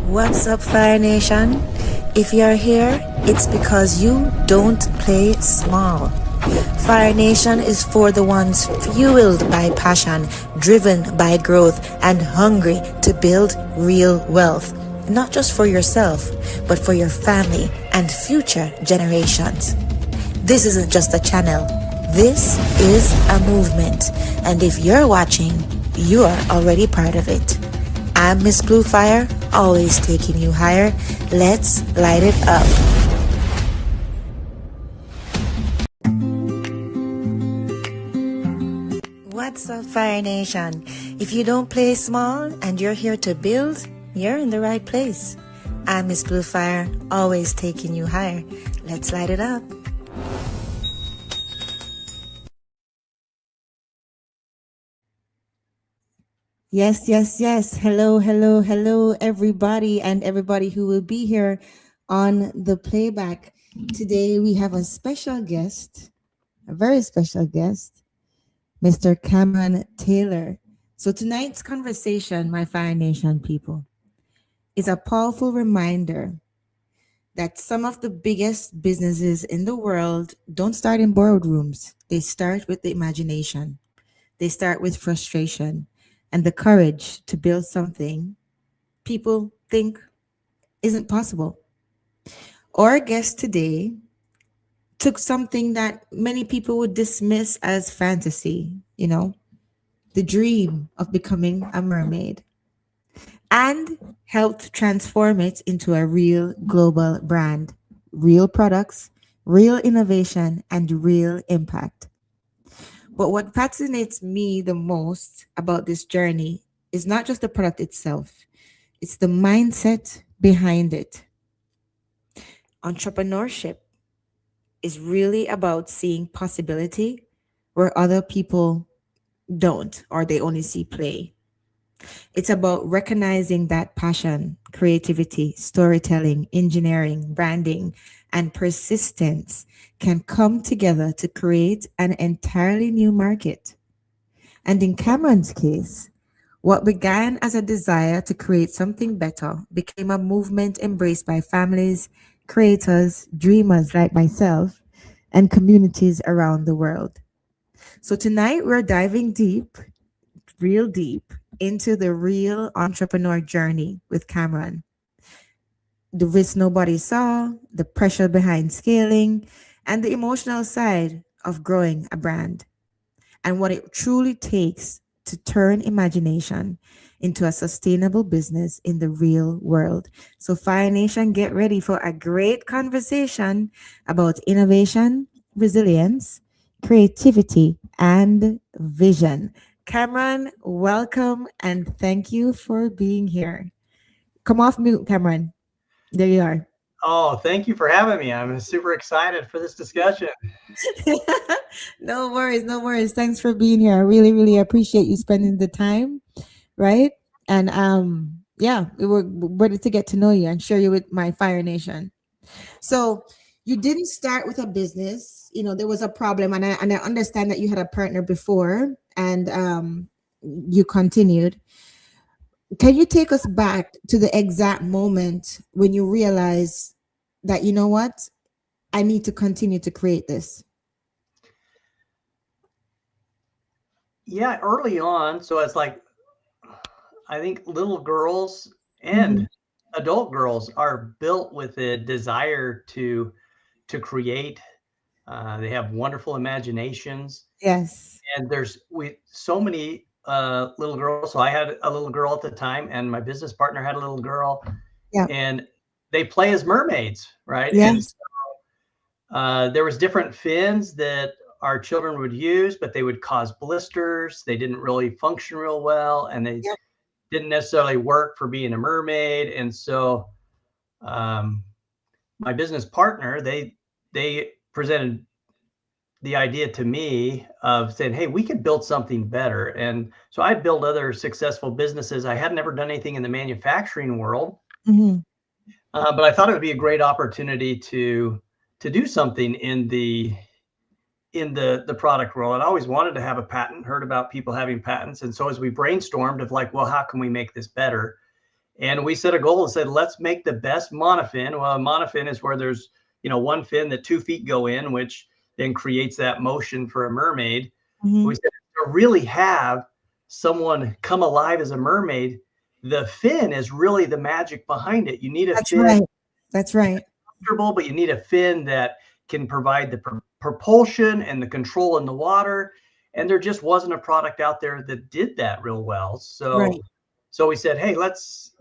What's up, Fire Nation? If you're here, it's because you don't play small. Fire Nation is for the ones fueled by passion, driven by growth, and hungry to build real wealth. Not just for yourself, but for your family and future generations. This isn't just a channel. This is a movement. And if you're watching, you are already part of it. I'm Miss Bluefire, always taking you higher. Let's light it up. What's up, Fire Nation? If you don't play small and you're here to build, you're in the right place. I'm Miss Bluefire, always taking you higher. Let's light it up. Yes, yes, yes. Hello, hello, hello, everybody, and everybody who will be here on the playback. Today, we have a special guest, a very special guest, Mr. Cameron Taylor. So, tonight's conversation, my Fire Nation people, is a powerful reminder that some of the biggest businesses in the world don't start in borrowed rooms, they start with the imagination. They start with frustration and the courage to build something people think isn't possible. Our guest today took something that many people would dismiss as fantasy, the dream of becoming a mermaid, and helped transform it into a real global brand, real products, real innovation, and real impact. But what fascinates me the most about this journey is not just the product itself, it's the mindset behind it. Entrepreneurship is really about seeing possibility where other people don't, or they only see play. It's about recognizing that passion, creativity, storytelling, engineering, branding, and persistence can come together to create an entirely new market. And in Cameron's case, what began as a desire to create something better became a movement embraced by families, creators, dreamers like myself, and communities around the world. So tonight we're diving deep, real deep, into the real entrepreneur journey with Cameron. The risk nobody saw, the pressure behind scaling, and the emotional side of growing a brand, and what it truly takes to turn imagination into a sustainable business in the real world. So, Fire Nation, get ready for a great conversation about innovation, resilience, creativity, and vision. Cameron, welcome and thank you for being here. Come off mute, Cameron. There you are. Oh, thank you for having me. I'm super excited for this discussion. No worries, no worries. Thanks for being here. I really, really appreciate you spending the time, right? And yeah, we were ready to get to know you and share you with my Fire Nation. So you didn't start with a business, there was a problem, and I understand that you had a partner before, and you continued. Can you take us back to the exact moment when you realized that, you know what, I need to continue to create this? Yeah, early on, so it's like I think little girls Mm-hmm. and adult girls are built with a desire to create. They have wonderful imaginations, Yes. and there's we so many little girls. So I had a little girl at the time, and my business partner had a little girl, Yeah. and they play as mermaids, right? And Yes. there was different fins that our children would use, but they would cause blisters. They didn't really function real well, and they Yep. didn't necessarily work for being a mermaid. And so, um, my business partner, they presented the idea to me of saying, "Hey, we could build something better." And so I built other successful businesses. I had never done anything in the manufacturing world, Mm-hmm. but I thought it would be a great opportunity to do something in the product world. And I always wanted to have a patent, heard about people having patents. And so as we brainstormed of like, well, how can we make this better? And we set a goal and said, let's make the best monofin. Well, a monofin is where there's, one fin that 2 feet go in, which then creates that motion for a mermaid. We Hmm. said to really have someone come alive as a mermaid, the fin is really the magic behind it. You need a That's fin right. That's right. comfortable, but you need a fin that can provide the propulsion and the control in the water. And there just wasn't a product out there that did that real well. So Right. so we said, hey, let's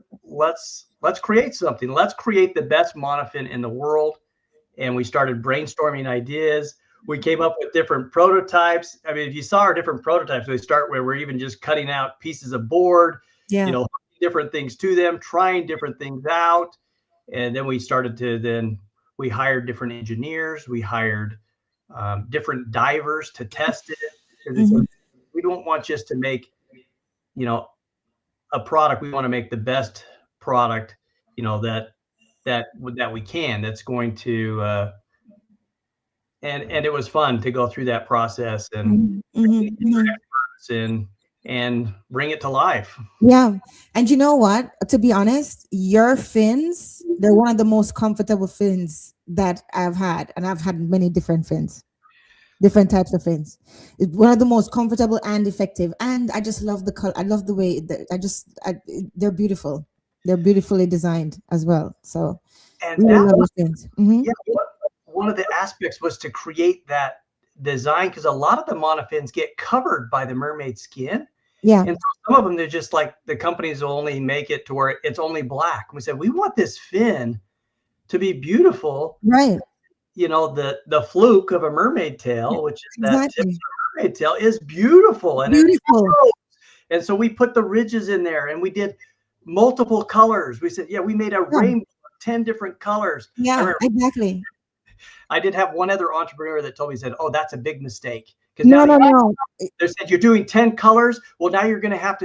create something. Let's create the best monofin in the world. And we started brainstorming ideas. We came up with different prototypes. I mean, if you saw our different prototypes, we start where we're even just cutting out pieces of board, Yeah. different things to them, trying different things out. And then we started to then we hired different engineers. We hired different divers to test it because we said Hmm. we don't want just to make you know a product. We want to make the best product that we can. That's going to and it was fun to go through that process and Hmm. Hmm. and bring it to life. Yeah. And you know what? To be honest, your fins, they're one of the most comfortable fins that I've had. And I've had many different fins, different types of fins. It's one of the most comfortable and effective. And I just love the color. I love the way that they're beautiful. They're beautifully designed as well. So And really that love was your fins. Hmm. yeah, one of the aspects was to create that design because a lot of the monofins get covered by the mermaid skin. Yeah. And so some of them, they're just like the companies will only make it to where it's only black. We said, we want this fin to be beautiful. Right. The fluke of a mermaid tail, which is that tip Exactly. of a mermaid tail, is beautiful and it Beautiful. shows. And so we put the ridges in there and we did multiple colors. We said, yeah, we made a Yeah. rainbow of 10 different colors. I Yeah, remember exactly. I did have one other entrepreneur that told me, said, oh, that's a big mistake. Because now No, they no, no. they said you're doing 10 colors. Well, now you're going to have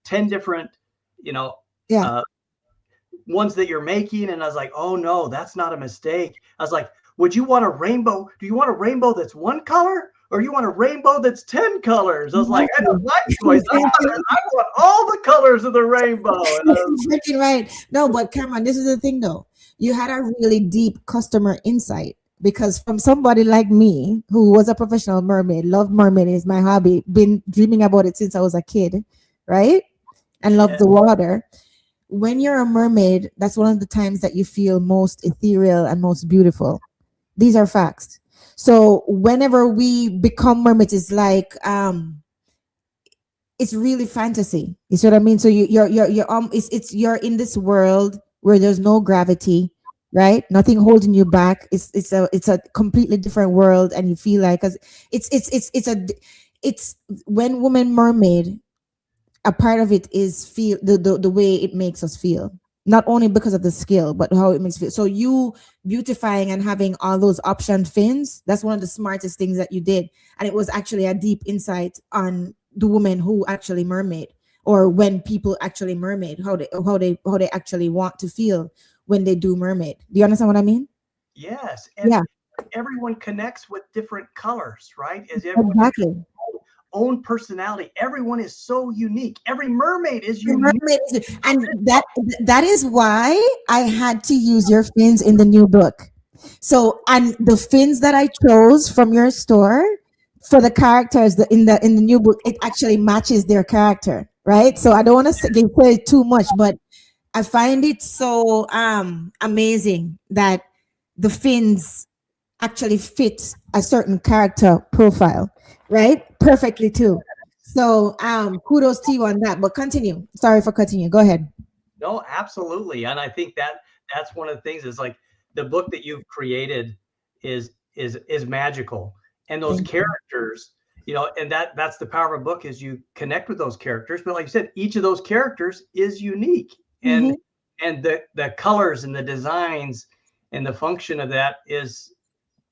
10 different, you know, Yeah. uh, ones that you're making. And I was like, oh no, that's not a mistake. I was like, would you want a rainbow? Do you want a rainbow that's one color? Or you want a rainbow that's 10 colors? I was like, I know Exactly. my choice. I want all the colors of the rainbow. Freaking right. No, but Cameron, this is the thing though. You had a really deep customer insight because from somebody like me who was a professional mermaid, loved mermaid is my hobby, been dreaming about it since I was a kid, right? And love Yeah, the water. When you're a mermaid, that's one of the times that you feel most ethereal and most beautiful. These are facts. So whenever we become mermaids, it's like it's really fantasy. You see what I mean? So it's you're in this world where there's no gravity, right? Nothing holding you back. It's a completely different world, and you feel like, cause it's when woman mermaid, a part of it is feel the way it makes us feel, not only because of the skill but how it makes you feel. So you beautifying and having all those option fins, that's one of the smartest things that you did, and it was actually a deep insight on the woman who actually mermaid, or when people actually mermaid, how they actually want to feel when they do mermaid. Do you understand what I mean? yes. And Yeah, everyone connects with different colors, right? As everyone has exactly. own personality. Everyone is so unique. Every mermaid is The unique. mermaid and that is why I had to use your fins in the new book. So, and the fins that I chose from your store for the characters in the new book, it actually matches their character, right? So I don't want to say too much, but I find it so amazing that the fins actually fit a certain character profile, right? Perfectly too. So kudos to you on that. But continue. Sorry for cutting you. Go ahead. No, absolutely. And I think that's one of the things is like the book that you've created is magical. And those Thank you. characters, and that's the power of a book is you connect with those characters. But like you said, each of those characters is unique. Hmm. And the colors and the designs and the function of that is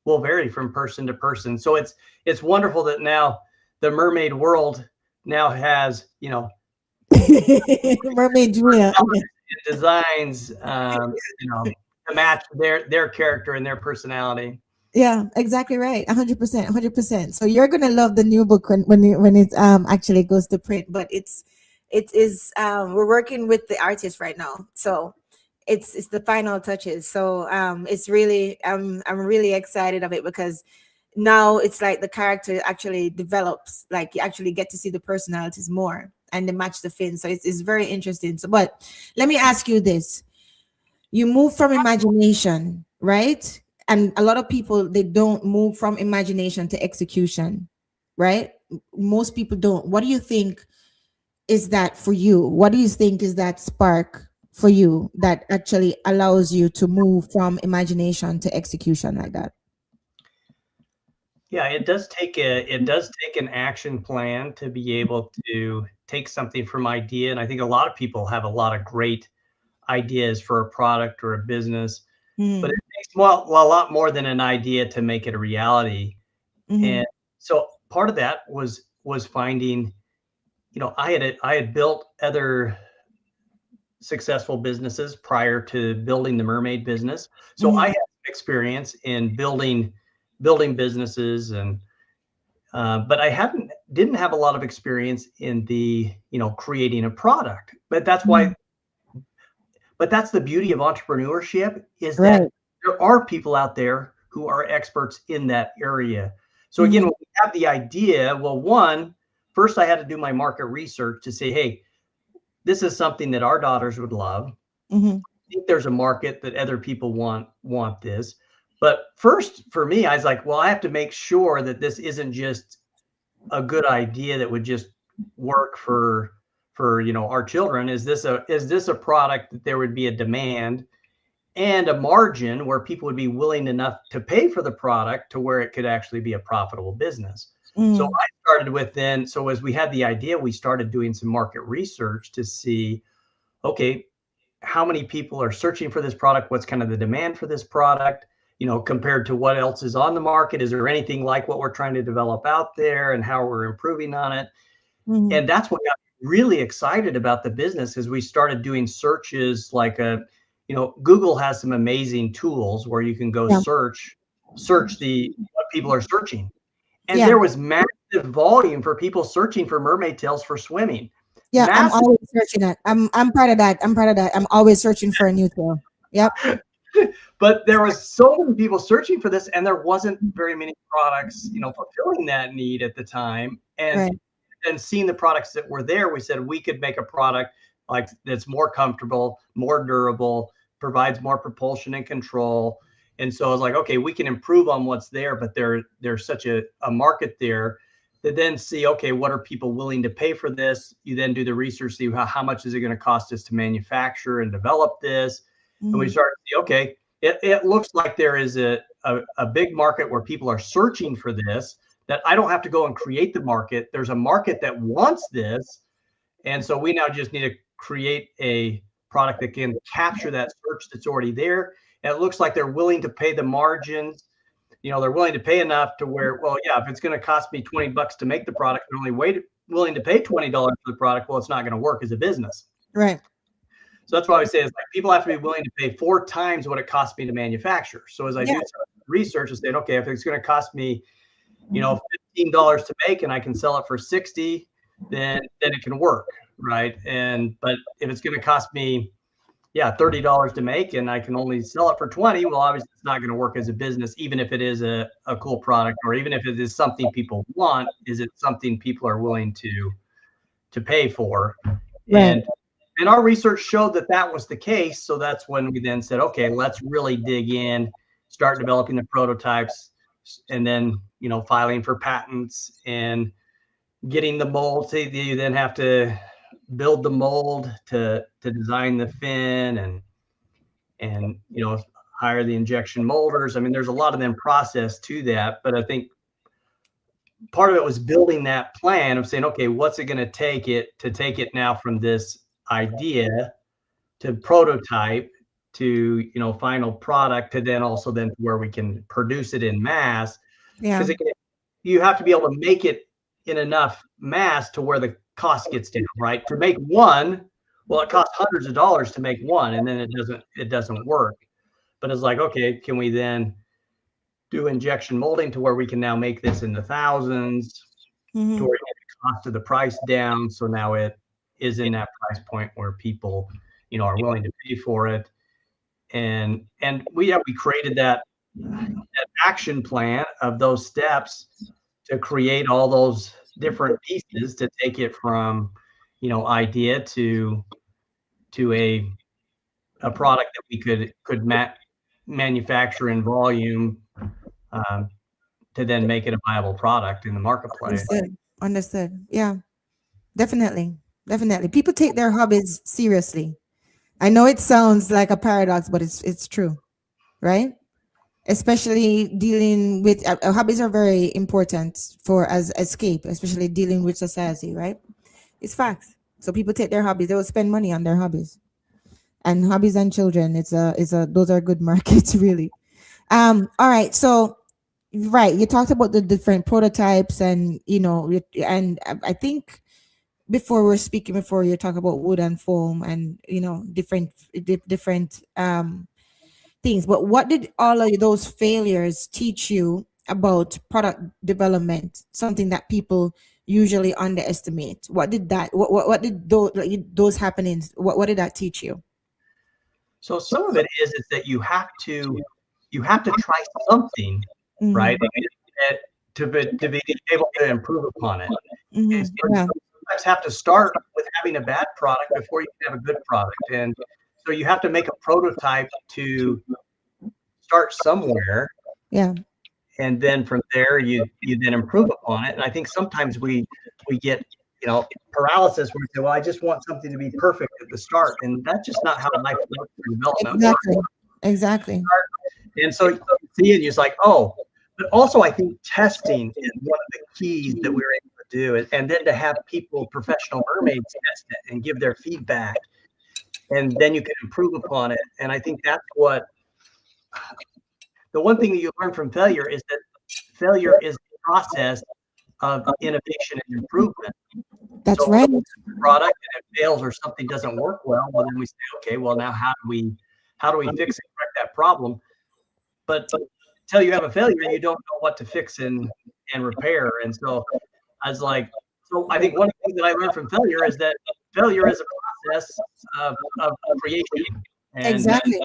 will vary from person to person. So it's wonderful that now the mermaid world now has, Mermaid Julia. designs, to match their character and their personality. Yeah, exactly right. 100%, 100%. So you're gonna love the new book when it actually goes to print. But it is we're working with the artist right now, so it's the final touches. So it's really I'm really excited of it, because now it's like the character actually develops, like you actually get to see the personalities more and they match the fin. So it's very interesting. So but let me ask you this: you move from imagination, right? And a lot of people, they don't move from imagination to execution, right? Most people don't. What do you think is that for you? What do you think is that spark for you that actually allows you to move from imagination to execution like that? Yeah, it does take an action plan to be able to take something from idea, and I think a lot of people have a lot of great ideas for a product or a business, but Mm-hmm. it takes, well, a lot more than an idea to make it a reality. Mm-hmm. And so part of that was finding, I had built other successful businesses prior to building the mermaid business. So I Mm-hmm. had experience in building businesses, and but I hadn't didn't have a lot of experience in the, creating a product. But that's the beauty of entrepreneurship, is that Right. there are people out there who are experts in that area. So again, Mm-hmm. when we have the idea, well, first I had to do my market research to say, hey, this is something that our daughters would love. Mm-hmm. I think there's a market that other people want this. But first, for me, I was like, well, I have to make sure that this isn't just a good idea that would just work for our children. Is this a product that there would be a demand and a margin where people would be willing enough to pay for the product to where it could actually be a profitable business? So Mm-hmm. I started with then. So as we had the idea, we started doing some market research to see, okay, how many people are searching for this product? What's kind of the demand for this product? Compared to what else is on the market? Is there anything like what we're trying to develop out there, and how we're improving on it? Mm-hmm. And that's what got me really excited about the business, is we started doing searches like Google has some amazing tools where you can go Yeah. search the what people are searching. And Yeah. there was massive volume for people searching for mermaid tails for swimming. Yeah. I'm Massive. always searching that. I'm proud of that. I'm proud of that. I'm always searching for a new tool. Yep. But there was so many people searching for this, and there wasn't very many products, fulfilling that need at the time. And Right. then seeing the products that were there, we said we could make a product like that's more comfortable, more durable, provides more propulsion and control. And so I was like, okay, we can improve on what's there, but there's such a market there, that then see, okay, what are people willing to pay for this? You then do the research, see how much is it going to cost us to manufacture and develop this. And we Mm-hmm. start to see, okay, it looks like there is a big market where people are searching for this, that I don't have to go and create the market. There's a market that wants this. And so we now just need to create a product that can capture that search that's already there. And it looks like they're willing to pay the margins. They're willing to pay enough to where, well, yeah, if it's going to cost me $20 to make the product, and only willing to pay $20 for the product, well, it's not going to work as a business. Right. So that's why I say, it's like people have to be willing to pay 4 times what it costs me to manufacture. So as I Yeah. do some research, I said, okay, if it's going to cost me, $15 to make, and I can sell it for 60, then it can work, right? But if it's going to cost me, yeah, $30 to make, and I can only sell it for 20, well, obviously it's not going to work as a business, even if it is a cool product, or even if it is something people want. Is it something people are willing to pay for? Right. And our research showed that that was the case. So that's when we then said, okay, let's really dig in, start developing the prototypes, and then filing for patents and getting the mold. So you then have to build the mold to design the fin, and hire the injection molders. I mean, there's a lot of them process to that, but I think part of it was building that plan of saying, okay, what's it going to take it now from this idea to prototype to final product, to then also then where we can produce it in mass. Yeah. Because you have to be able to make it in enough mass to where the cost gets down, right? To make one, well, it costs hundreds of dollars to make one, and then it doesn't work. But it's like, okay, can we then do injection molding to where we can now make this in the thousands, to Mm-hmm. where you get the cost of the price down, so now is in that price point where people, are willing to pay for it. And we created that action plan of those steps to create all those different pieces to take it from, idea to a product that we could manufacture in volume, um, to then make it a viable product in the marketplace. Understood. Understood. Yeah, definitely. Definitely. People take their hobbies seriously. I know it sounds like a paradox, but it's true, right? Especially dealing with hobbies are very important for as escape, especially dealing with society, right? It's facts. So people take their hobbies, they will spend money on their hobbies. And hobbies and children, it's a those are good markets really. All right. So right, you talked about the different prototypes and and I think before we're speaking before you talk about wood and foam and different things. But what did all of those failures teach you about product development? Something that people usually underestimate. What did that? What did those happenings? What did that teach you? So some of it is that you have to try something, Mm-hmm. right? And to be able to improve upon it. And Mm-hmm. so Yeah. you sometimes have to start with having a bad product before you can have a good product. And so you have to make a prototype to start somewhere, Yeah. and then from there you then improve upon it. And I think sometimes we get, paralysis where we say, well, I just want something to be perfect at the start, and that's just not how life works or development works. Exactly. Exactly. And so you see it, and you're like, oh. But also, I think testing is one of the keys that we were able to do, and then to have people, professional mermaids, test it and give their feedback, and then you can improve upon it. And I think that's what the one thing that you learn from failure is that failure is the process of innovation and improvement. That's So when right. we have a product and it fails or something doesn't work well, then we say, okay, well, now how do we fix and correct that problem? But until you have a failure, you don't know what to fix and repair. And so I was like, so I think one thing that I learned from failure is that failure is a process of creation. And Exactly.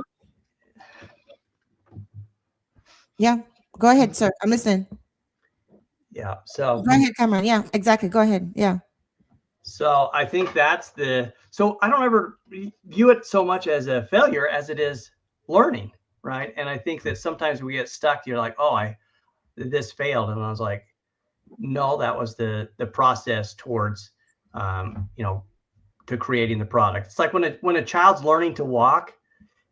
Yeah. Go ahead, sir. I'm listening. yeah, so Go ahead, Cameron. Yeah. Exactly. Go ahead. Yeah. so I think so I don't ever view it so much as a failure as it is learning, right? And I think that sometimes we get stuck. You're like, oh, this failed, and I was like, no, that was the process towards, um, you know, to creating the product. It's like when a child's learning to walk.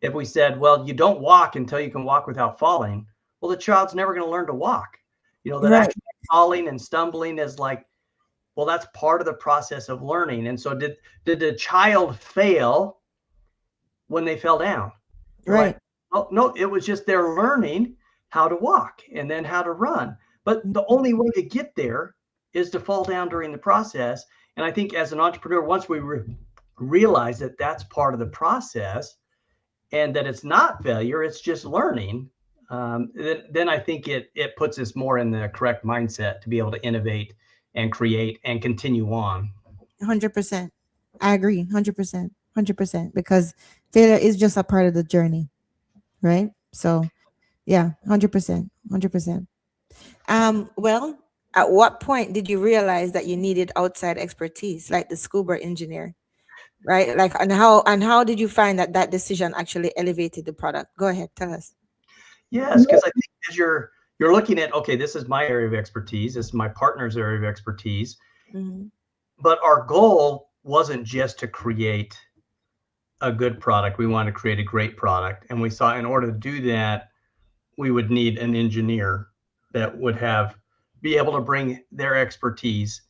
If we said, well, you don't walk until you can walk without falling, well, the child's never going to learn to walk. That Right. actually falling and stumbling is like, well, that's part of the process of learning. And so did the child fail when they fell down? You're like, Right. oh no, it was just they're learning how to walk and then how to run. But the only way to get there is to fall down during the process. And I think as an entrepreneur, once we realize that that's part of the process and that it's not failure, it's just learning, then I think it puts us more in the correct mindset to be able to innovate and create and continue on. 100%. I agree. 100%. 100%. Because failure is just a part of the journey. Right. So, yeah, 100%. 100%. Well, at what point did you realize that you needed outside expertise, like the scuba engineer? Right. Like, and how did you find that that decision actually elevated the product? Go ahead. Tell us. Yes, because I think as you're looking at, okay, this is my area of expertise, this is my partner's area of expertise, Mm-hmm. but our goal wasn't just to create a good product. We wanted to create a great product, and we saw in order to do that, we would need an engineer that would be able to bring their expertise,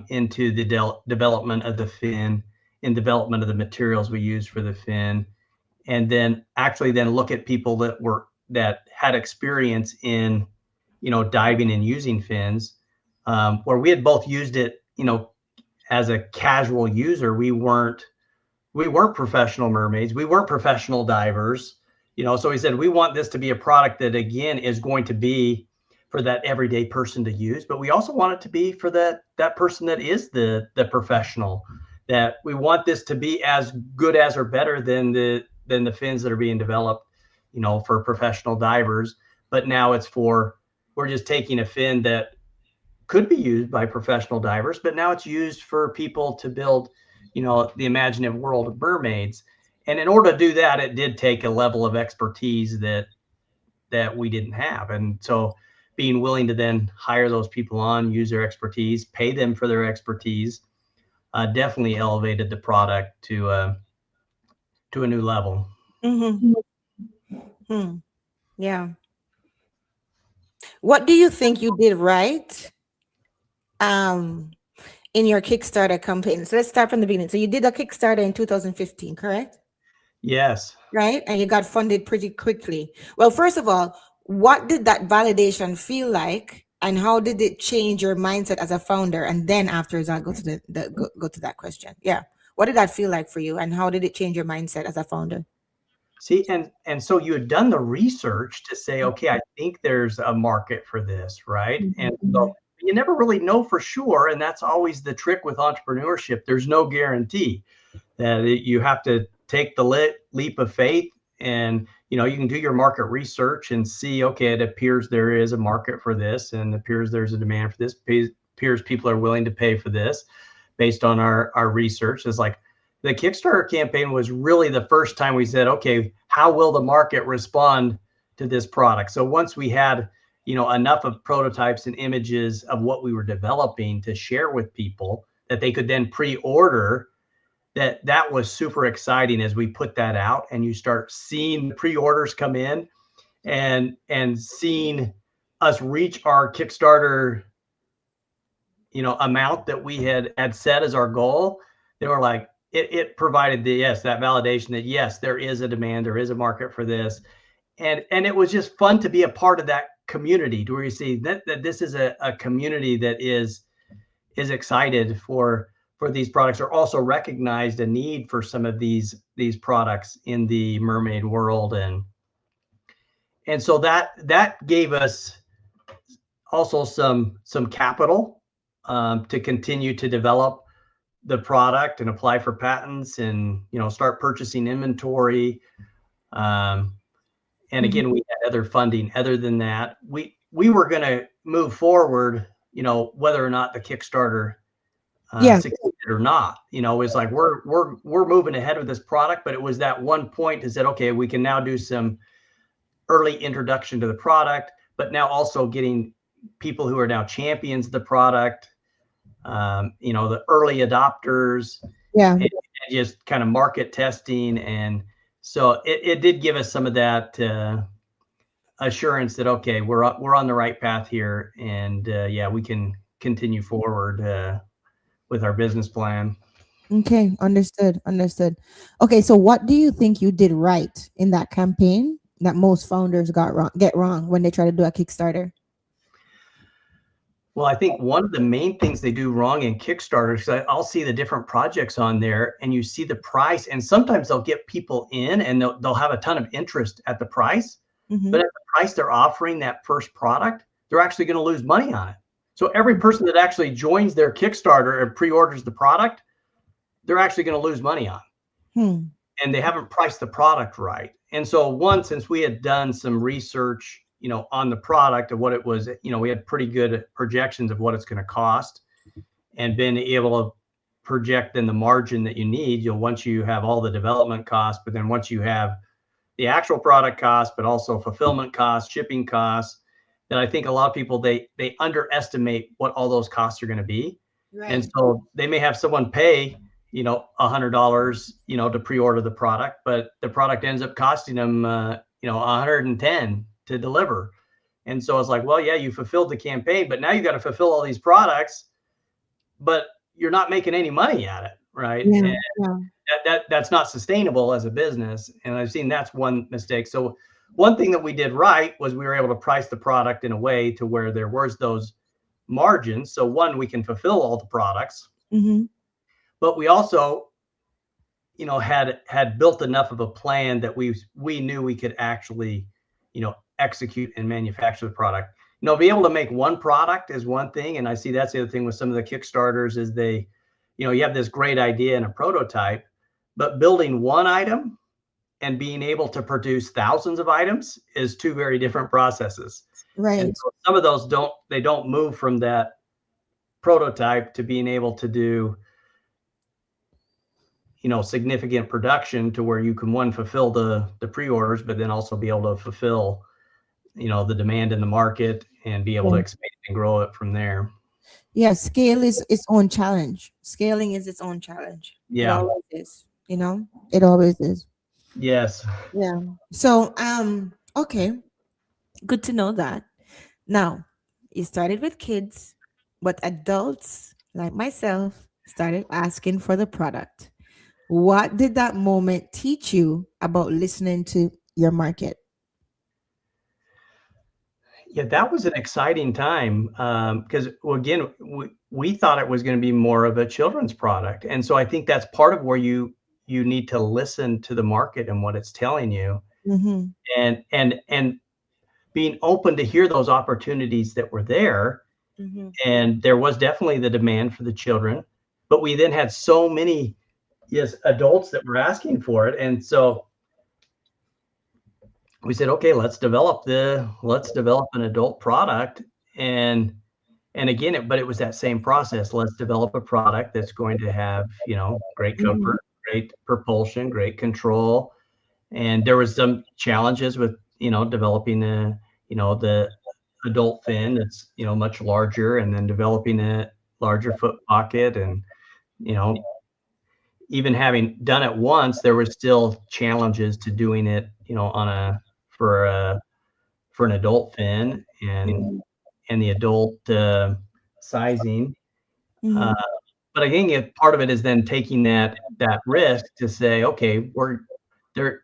into the development of the fin, in development of the materials we use for the fin, and then actually then look at people that had experience in, diving and using fins, where we had both used it, as a casual user. We weren't professional mermaids, we weren't professional divers, so he said we want this to be a product that again is going to be for that everyday person to use, but we also want it to be for that person that is the professional, that we want this to be as good as or better than the fins that are being developed, for professional divers. But now we're just taking a fin that could be used by professional divers, but now it's used for people to build, the imaginative world of mermaids. And in order to do that, it did take a level of expertise that we didn't have. And so being willing to then hire those people on, use their expertise, pay them for their expertise, definitely elevated the product to a new level. Mm-hmm. Hmm. Yeah. What do you think you did right um, in your Kickstarter campaign? So let's start from the beginning. So you did a Kickstarter in 2015, correct? Yes. Right? And you got funded pretty quickly. Well, first of all, what did that validation feel like? And how did it change your mindset as a founder? And then afterwards, I'll go to go to that question. Yeah. What did that feel like for you? And how did it change your mindset as a founder? See, and so you had done the research to say, okay, I think there's a market for this, right? And so Mhm. you never really know for sure, and that's always the trick with entrepreneurship. There's no guarantee that you have to take the leap of faith, and you can do your market research and see, okay, it appears there is a market for this, and it appears there's a demand for this, appears people are willing to pay for this based on our research. Is like the Kickstarter campaign was really the first time we said, okay, how will the market respond to this product? So once we had, enough of prototypes and images of what we were developing to share with people that they could then pre-order, that was super exciting as we put that out and you start seeing the pre-orders come in and seeing us reach our Kickstarter amount that we had set as our goal. They were like, it provided that validation that yes, there is a demand, there is a market for this. And it was just fun to be a part of that community, to where you see that this is a community that is excited for these products, or also recognized a need for some of these products in the mermaid world. And so that gave us also some capital, to continue to develop the product and apply for patents, and start purchasing inventory. Um, and Mhm. again, we had other funding other than that. We were going to move forward, whether or not the Kickstarter Yeah. succeeded or not. It's like we're moving ahead with this product, but it was that one point that said, okay, we can now do some early introduction to the product, but now also getting people who are now champions of the product, the early adopters, Yeah. and just kind of market testing. And so it did give us some of that assurance that, okay, we're on the right path here, and yeah, we can continue forward with our business plan. Okay. Understood. Understood. Okay. So what do you think you did right in that campaign that most founders get wrong when they try to do a Kickstarter? Well, I think one of the main things they do wrong in Kickstarter is I'll see the different projects on there and you see the price, and sometimes they'll get people in and they'll have a ton of interest at the price, Mm-hmm. but at the price they're offering that first product, they're actually going to lose money on it. So every person that actually joins their Kickstarter and pre-orders the product, they're actually going to lose money on, Hmm. and they haven't priced the product right. And so since we had done some research, on the product of what it was, we had pretty good projections of what it's going to cost, and been able to project in the margin that you need, once you have all the development costs, but then once you have the actual product cost, but also fulfillment costs, shipping costs, that I think a lot of people, they underestimate what all those costs are going to be. And Right. so they may have someone pay, $100, to pre-order the product, but the product ends up costing them, 110 to deliver. And so it's like, well, yeah, you fulfilled the campaign, but now you got to fulfill all these products, but you're not making any money at it, right? Yeah. And Yeah. that's not sustainable as a business. And I've seen that's one mistake. So one thing that we did right was we were able to price the product in a way to where there was those margins. So one, we can fulfill all the products, Mm-hmm. but we also, had built enough of a plan that we knew we could actually, execute and manufacture the product. Be able to make one product is one thing, and I see that's the other thing with some of the Kickstarters is they, you have this great idea and a prototype, but building one item and being able to produce thousands of items is two very different processes. And Right. so some of those don't move from that prototype to being able to do, significant production to where you can, one, fulfill the pre-orders, but then also be able to fulfill, the demand in the market and be able to Yeah. expand and grow it from there. Yeah, scale is its own challenge. Scaling is its own challenge. It Yeah. always is, you know? It always is. Yes. Yeah. So, okay, good to know that. Now, you started with kids, but adults like myself started asking for the product. What did that moment teach you about listening to your market? Yeah, that was an exciting time, because, well, again, we thought it was going to be more of a children's product, and so I think that's part of where you need to listen to the market and what it's telling you, Mm-hmm. and being open to hear those opportunities that were there. Mm-hmm. And there was definitely the demand for the children, but we then had so many, yes, adults that were asking for it, and so we said, okay, let's develop an adult product. And again, but it was that same process. Let's develop a product that's going to have, great Mm-hmm. comfort, great propulsion, great control. And there was some challenges with, developing the adult fin that's, much larger, and then developing a larger foot pocket. And, you know, even having done it once, there were still challenges to doing it, for a, for an adult fin, and the adult sizing. Uh, Mm-hmm. but I think part of it is then taking that risk to say, okay, there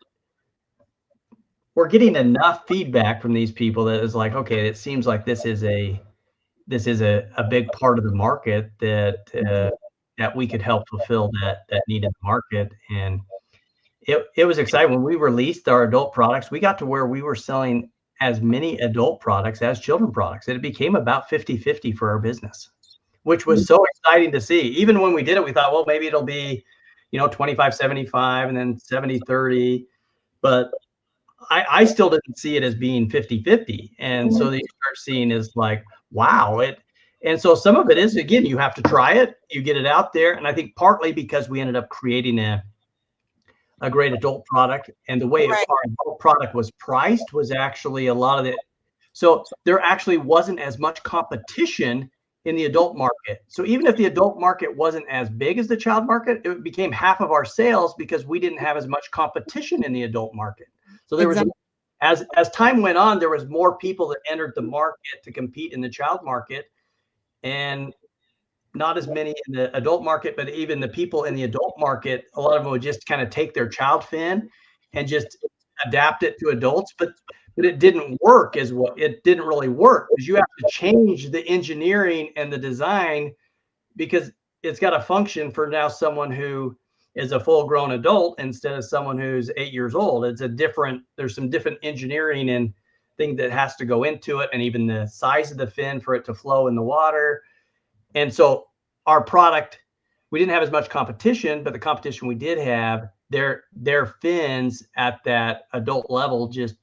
we're getting enough feedback from these people that is like, okay, it seems like this is a big part of the market that we could help fulfill that need in the market. And it was exciting when we released our adult products. We got to where we were selling as many adult products as children products. It became about 50-50 for our business, which was so exciting to see. Even when we did it, we thought, well, maybe it'll be, 25-75 and then 70-30. But I still didn't see it as being 50-50. And so you start seeing is like, wow, and so some of it is, again, you have to try it, you get it out there. And I think partly because we ended up creating a great adult product, and the way Right. our adult product was priced was actually a lot of it. So there actually wasn't as much competition in the adult market. So even if the adult market wasn't as big as the child market, it became half of our sales because we didn't have as much competition in the adult market. So there was, Exactly. as time went on, there was more people that entered the market to compete in the child market, and not as many in the adult market. But even the people in the adult market, a lot of them would just kind of take their child fin and just adapt it to adults. But it didn't work, as what it didn't really work, because you have to change the engineering and the design, because it's got to function for now someone who is a full grown adult instead of someone who's 8 years old. There's some different engineering and thing that has to go into it, and even the size of the fin for it to flow in the water. And so our product, we didn't have as much competition, but the competition we did have, their fins at that adult level just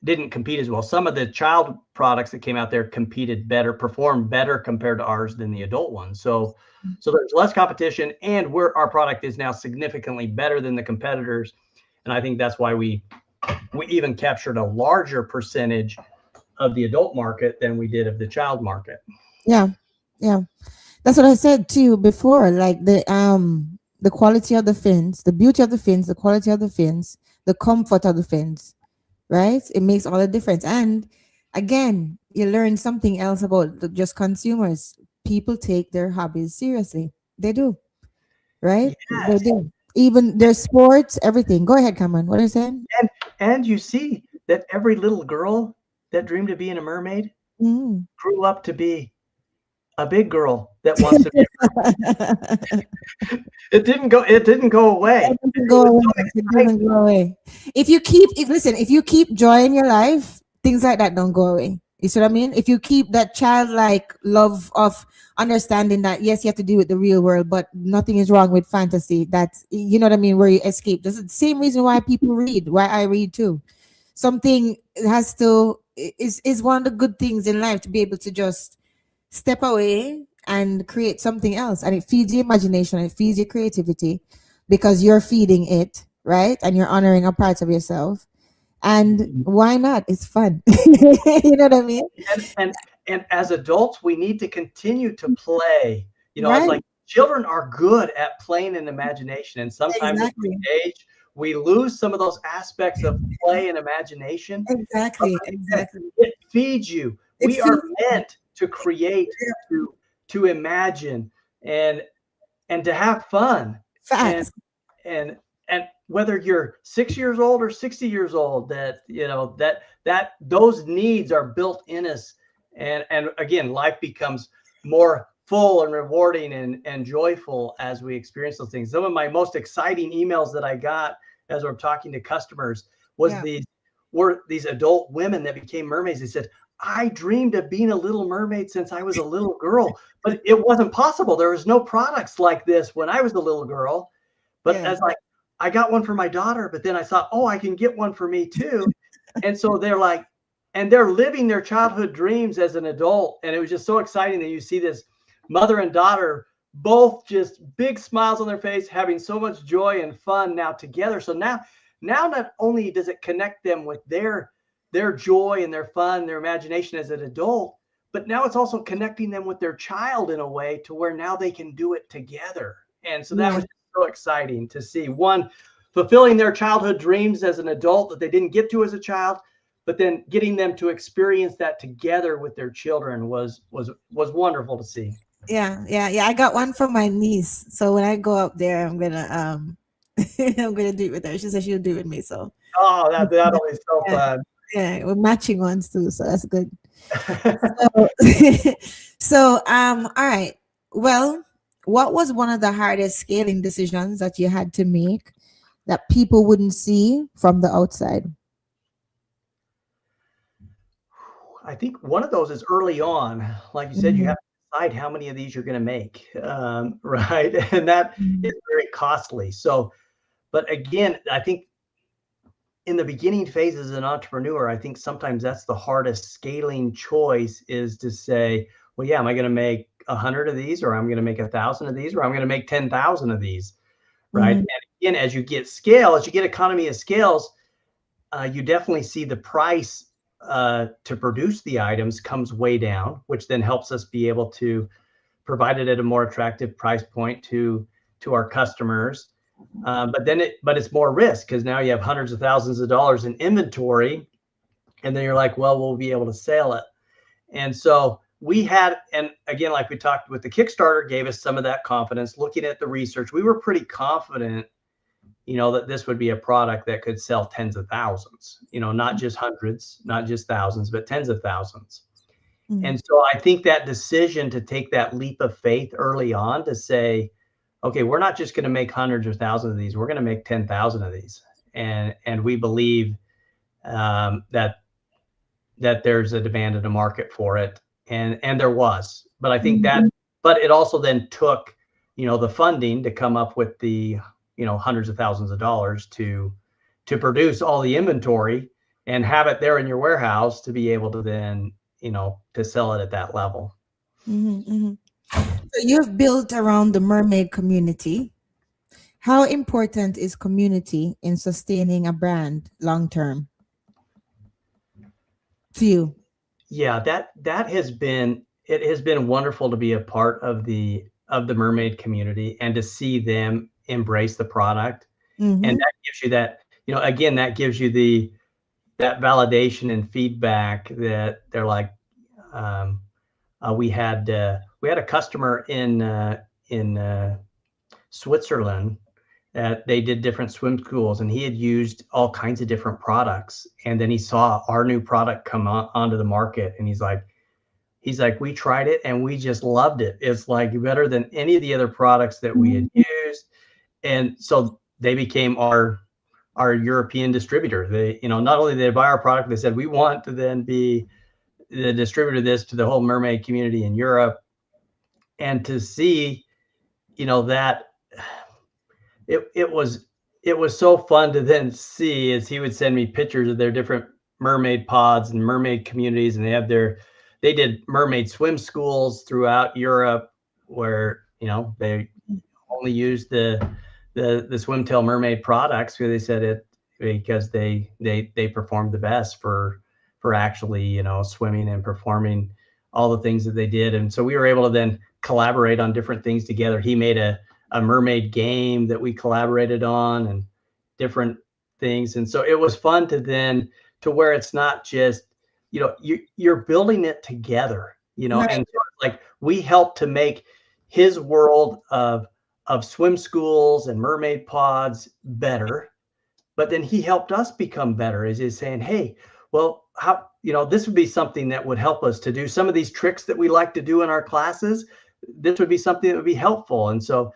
didn't compete as well. Some of the child products that came out there competed better, performed better compared to ours than the adult ones. So there's less competition, and our product is now significantly better than the competitors. And I think that's why we even captured a larger percentage of the adult market than we did of the child market. Yeah. Yeah. That's what I said to you before. Like the quality of the fins, the beauty of the fins, the quality of the fins, the comfort of the fins, right? It makes all the difference. And again, you learn something else about just consumers. People take their hobbies seriously. They do, right? They Yes. do. Even their sports, everything. Go ahead, Cameron. What are you saying? And you see that every little girl that dreamed of being a mermaid Mm. grew up to be a big girl that wants to be. It didn't go away. It doesn't It go was away. so It exciting. doesn't go away. If listen, if you keep joy in your life, things like that don't go away. You see what I mean? If you keep that childlike love of understanding that yes, you have to deal with the real world, but nothing is wrong with fantasy. That's, you know what I mean, where you escape. That's the same reason why people read, why I read too. Something has to is one of the good things in life, to be able to just step away and create something else, and it feeds your imagination, and it feeds your creativity, because you're feeding it, right? And you're honoring a part of yourself. And why not? It's fun. You know what I mean? And as adults, we need to continue to play. You know, it's Right. like children are good at playing and imagination, and sometimes as we Exactly. age, we lose some of those aspects of play and imagination. But Exactly. like I said, Exactly. it feeds you. It We are feels meant to create, to to imagine, and to have fun. And facts. and and whether you're 6 years old or 60 years old, that you know that those needs are built in us. And again, life becomes more full and rewarding and joyful as we experience those things. Some of my most exciting emails that I got as we're talking to customers was Yeah. these adult women that became mermaids. They said, I dreamed of being a little mermaid since I was a little girl, but it wasn't possible. There was no products like this when I was a little girl. But Yeah. as I got one for my daughter, but then I thought, oh, I can get one for me too. And so they're like, and they're living their childhood dreams as an adult. And it was just so exciting that you see this mother and daughter both just big smiles on their face, having so much joy and fun now together. So now not only does it connect them with their joy and their fun, their imagination as an adult, but now it's also connecting them with their child in a way to where now they can do it together. And so that Yeah. was so exciting to see one fulfilling their childhood dreams as an adult that they didn't get to as a child, but then getting them to experience that together with their children was wonderful to see. Yeah. Yeah. Yeah. I got one for my niece. So when I go up there, I'm gonna I'm gonna do it with her. She said she'll do it with me. So Oh, that always so yeah, fun. yeah, we're matching ones too. So that's good. So, all right. Well, what was one of the hardest scaling decisions that you had to make that people wouldn't see from the outside? I think one of those is early on. Like you said, you Mhm. have to decide how many of these you're going to make, right? And that is Mhm. very costly. So, but again, I think in the beginning phase as an entrepreneur, I think sometimes that's the hardest scaling choice, is to say, well, yeah, am I going to make 100 of these, or I'm going to make 1,000 of these, or I'm going to make 10,000 of these, right? Mhm. And again, as you get scale, as you get economy of scales, you definitely see the price to produce the items comes way down, which then helps us be able to provide it at a more attractive price point to our customers. But it's more risk, because now you have hundreds of thousands of dollars in inventory, and then you're like, well, we'll be able to sell it. And so we had, and again, like we talked with the Kickstarter, gave us some of that confidence. Looking at the research, we were pretty confident, that this would be a product that could sell tens of thousands, not just hundreds, not just thousands, but tens of thousands. Mhm. And so I think that decision to take that leap of faith early on to say, okay, we're not just going to make hundreds or thousands of these, we're going to make 10,000 of these. And we believe that there's a demand in the market for it. And there was, but I think that, but it also then took, the funding to come up with the, hundreds of thousands of dollars to produce all the inventory and have it there in your warehouse to be able to then, to sell it at that level. Mhm. Mhm. So you've built around the mermaid community. How important is community in sustaining a brand long term to you? Yeah, that has been, it has been wonderful to be a part of the mermaid community and to see them embrace the product. And Mm-hmm. that gives you that, again, that gives you that validation and feedback that they're like, um, we had a customer in Switzerland that they did different swim schools, and he had used all kinds of different products, and then he saw our new product come onto the market, and he's like, we tried it and we just loved it. It's like better than any of the other products that we had used. And so they became our European distributor. They, not only did they buy our product, they said, we want to then be the distributor this to the whole mermaid community in Europe, and to see, that it was so fun to then see as he would send me pictures of their different mermaid pods and mermaid communities, and they did mermaid swim schools throughout Europe where they only used the SUNTAIL mermaid products because they said it because they performed the best for actually swimming and performing all the things that they did. And so we were able to then collaborate on different things together. He made a mermaid game that we collaborated on and different things. And so it was fun to then to where it's not just you're building it together, Right. and so like we helped to make his world of swim schools and mermaid pods better, but then he helped us become better as he's saying, hey, well, how this would be something that would help us to do some of these tricks that we like to do in our classes. This would be something that would be helpful. And so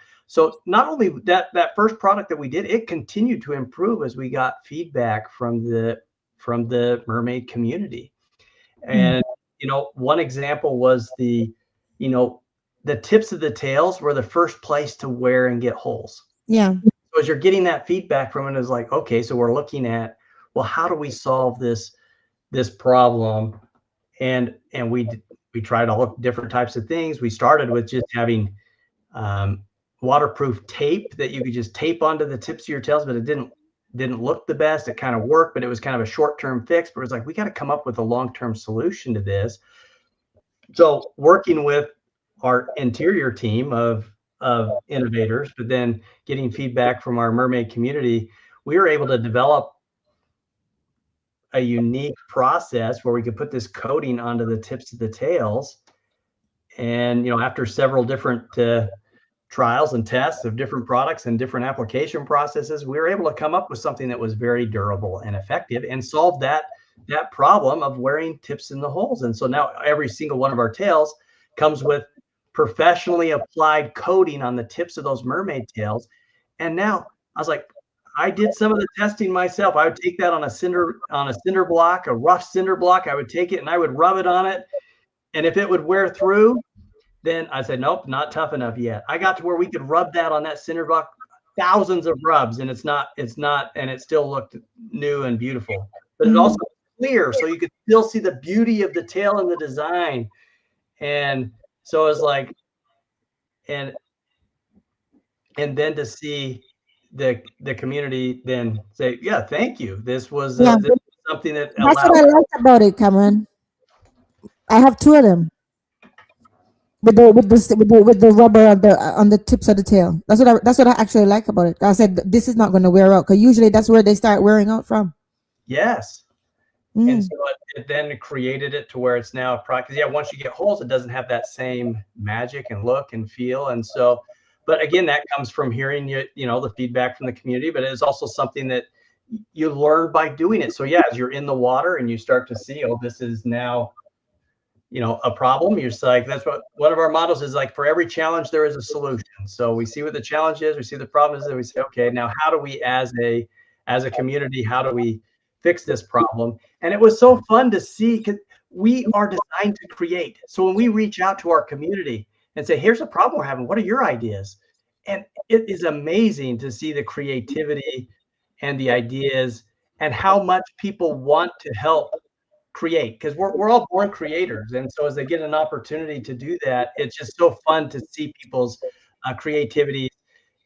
not only that first product that we did, it continued to improve as we got feedback from the mermaid community. Mm. And one example was you know the tips of the tails were the first place to wear and get holes. Yeah. So as you're getting that feedback from it, is like, okay, so we're looking at, well, how do we solve this problem? And we tried all different types of things. We started with just having um, waterproof tape that you could just tape onto the tips of your tails, but it didn't look the best. It kind of worked, but it was kind of a short-term fix. But it was like, we got to come up with a long-term solution to this. So working with our interior team of innovators, but then getting feedback from our mermaid community, we were able to develop a unique process where we could put this coating onto the tips of the tails. And after several different trials and tests of different products and different application processes, we were able to come up with something that was very durable and effective and solve that problem of wearing tips in the holes. And so now every single one of our tails comes with professionally applied coating on the tips of those mermaid tails. And now I was like, I did some of the testing myself. I would take that on a cinder block, a rough cinder block. I would take it and I would rub it on it. And if it would wear through, then I said, nope, not tough enough yet. I got to where we could rub that on that cinder block, thousands of rubs, and and it still looked new and beautiful. But it also Mhm. clear, so you could still see the beauty of the tail and the design. And so it was like, and and then to see the community then say, yeah, thank you. Yeah. This was something that That's allowed. what I liked about it, Cameron. I have two of them with the rubber on the tips of the tail. That's what I actually like about it. I said this is not going to wear out because usually that's where they start wearing out from. Yes. And Mm. so it then created it to where it's now a product. 'Cause yeah, once you get holes, it doesn't have that same magic and look and feel. And so, but again, that comes from hearing the feedback from the community, but it's also something that you learn by doing it. So yeah, as you're in the water and you start to see, oh, this is now a problem. You're just like, that's what one of our models is, like, for every challenge there is a solution. So we see what the challenge is, we see the problem is, and we say, okay, now how do we as a community, how do we fix this problem? And it was so fun to see, because we are designed to create. So when we reach out to our community and say, here's a problem we're having, what are your ideas? And it is amazing to see the creativity and the ideas and how much people want to help create, because we're all born creators. And so as they get an opportunity to do that, it's just so fun to see people's creativity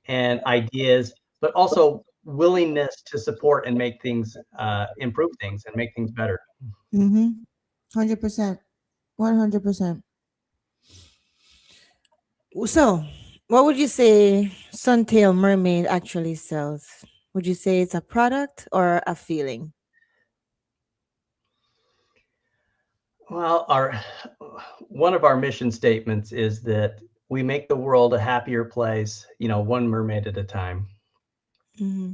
and ideas, but also willingness to support and make things improve things and make things better. Mm-hmm. 100%. 100%. So, what would you say Suntail Mermaid actually sells? Would you say it's a product or a feeling? Well, our one of our mission statements is that we make the world a happier place, one mermaid at a time. Mm-hmm.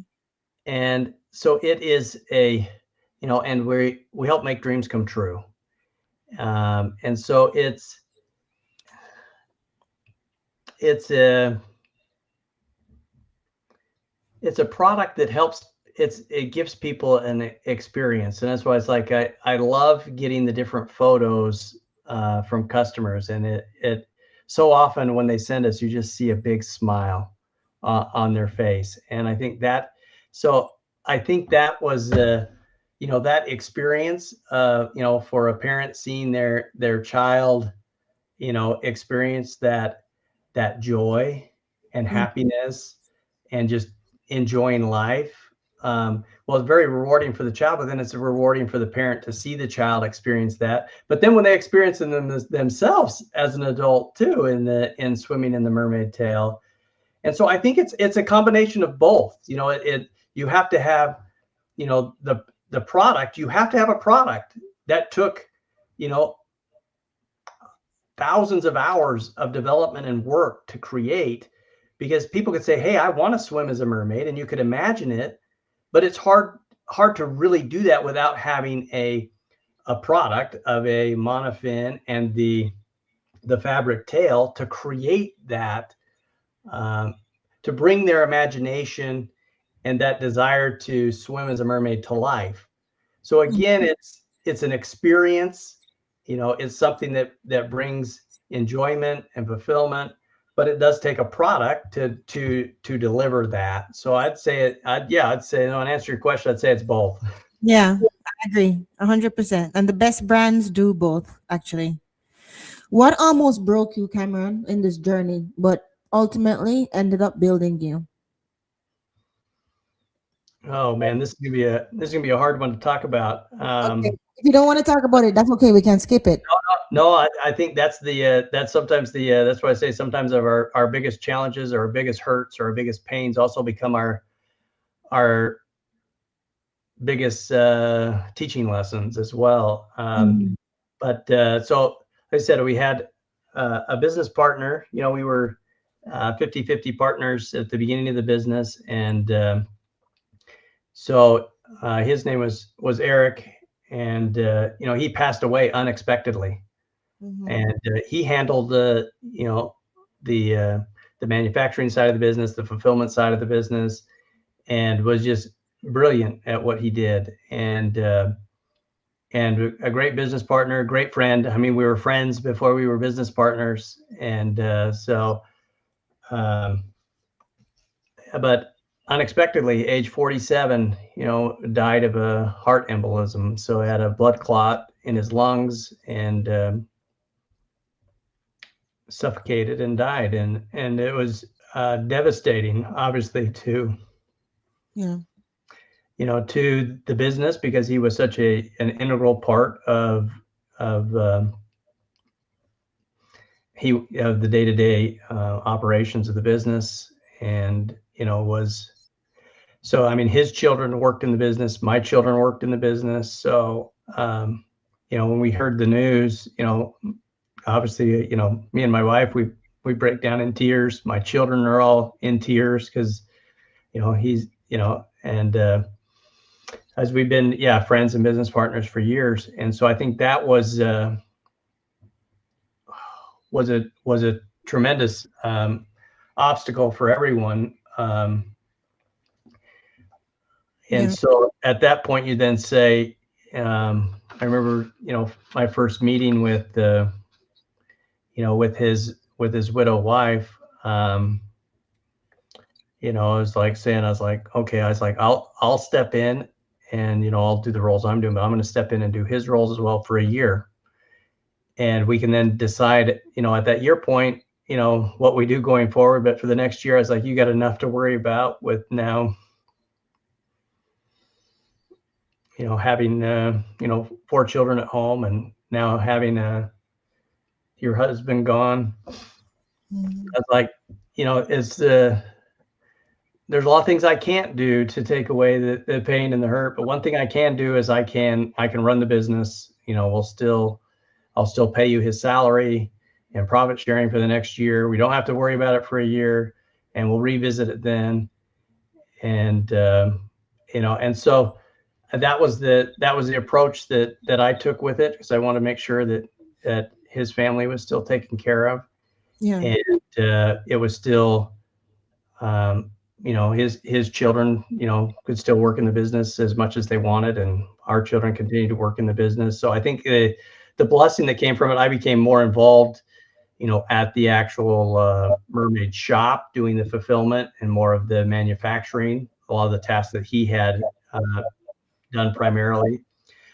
And so it is and we help make dreams come true. And so it's a it's a product that helps it gives people an experience, and that's why it's like I love getting the different photos from customers, and it so often when they send us, you just see a big smile on their face, and so I think that was that experience, for a parent seeing their child, experience that joy and Mm. happiness and just enjoying life. Well, it's very rewarding for the child, but then it's rewarding for the parent to see the child experience that. But then when they experience it themselves as an adult too, in swimming in the mermaid tail. And so I think it's a combination of both. You have to have, the product. You have to have a product that took, you know, thousands of hours of development and work to create, because people could say, hey, I want to swim as a mermaid, and you could imagine it, but it's hard to really do that without having a product of a monofin and the fabric tail to create that, um, to bring their imagination and that desire to swim as a mermaid to life. So again, it's an experience. It's something that brings enjoyment and fulfillment, but it does take a product to deliver that. So I'd say I'd say, no, and answer your question, I'd say it's both. Yeah, I agree 100%. And the best brands do both, actually. What almost broke you, Cameron, in this journey, but ultimately ended up building you? Oh man, this is gonna be a hard one to talk about. Okay. If you don't want to talk about it, that's okay. We can skip it. No, I think that's sometimes that's why I say sometimes of our biggest challenges or our biggest hurts or our biggest pains also become our biggest teaching lessons as well. Mhm. But so like I said, we had a business partner. We were 50-50 partners at the beginning of the business, and so his name was Eric, and he passed away unexpectedly, Mhm. and he handled the uh, the manufacturing side of the business, the fulfillment side of the business, and was just brilliant at what he did, and a great business partner, great friend. I mean, we were friends before we were business partners, and um, but unexpectedly, age 47, died of a heart embolism. So he had a blood clot in his lungs, and suffocated and died, and it was devastating, obviously, Yeah. to the business, because he was such an integral part of he of the day-to-day operations of the business, and was so, I mean, his children worked in the business, my children worked in the business. So when we heard the news, obviously, me and my wife, we break down in tears. My children are all in tears because he's and as we've been, yeah, friends and business partners for years. And so I think that was a tremendous obstacle for everyone. And Yeah. so at that point, you then say, I remember, my first meeting with his widow wife. I was like saying, I was like, okay, I was like, I'll step in, and I'll do the roles I'm doing, but I'm going to step in and do his roles as well for a year, and we can then decide, at that year point, what we do going forward. But for the next year, I was like, you got enough to worry about with now, having 4 children at home, and now having your husband gone. Mhm. I was like, it's there's a lot of things I can't do to take away the pain and the hurt, but one thing I can do is I can run the business. I'll still pay you his salary and profit sharing for the next year. We don't have to worry about it for a year, and we'll revisit it then. And and so that was the approach that I took with it, because I want to make sure that his family was still taken care of, Yeah. and it was still, um, his children, could still work in the business as much as they wanted, and our children continue to work in the business. So I think the blessing that came from it, I became more involved, at the actual mermaid shop, doing the fulfillment and more of the manufacturing, a lot of the tasks that he had uh, done primarily,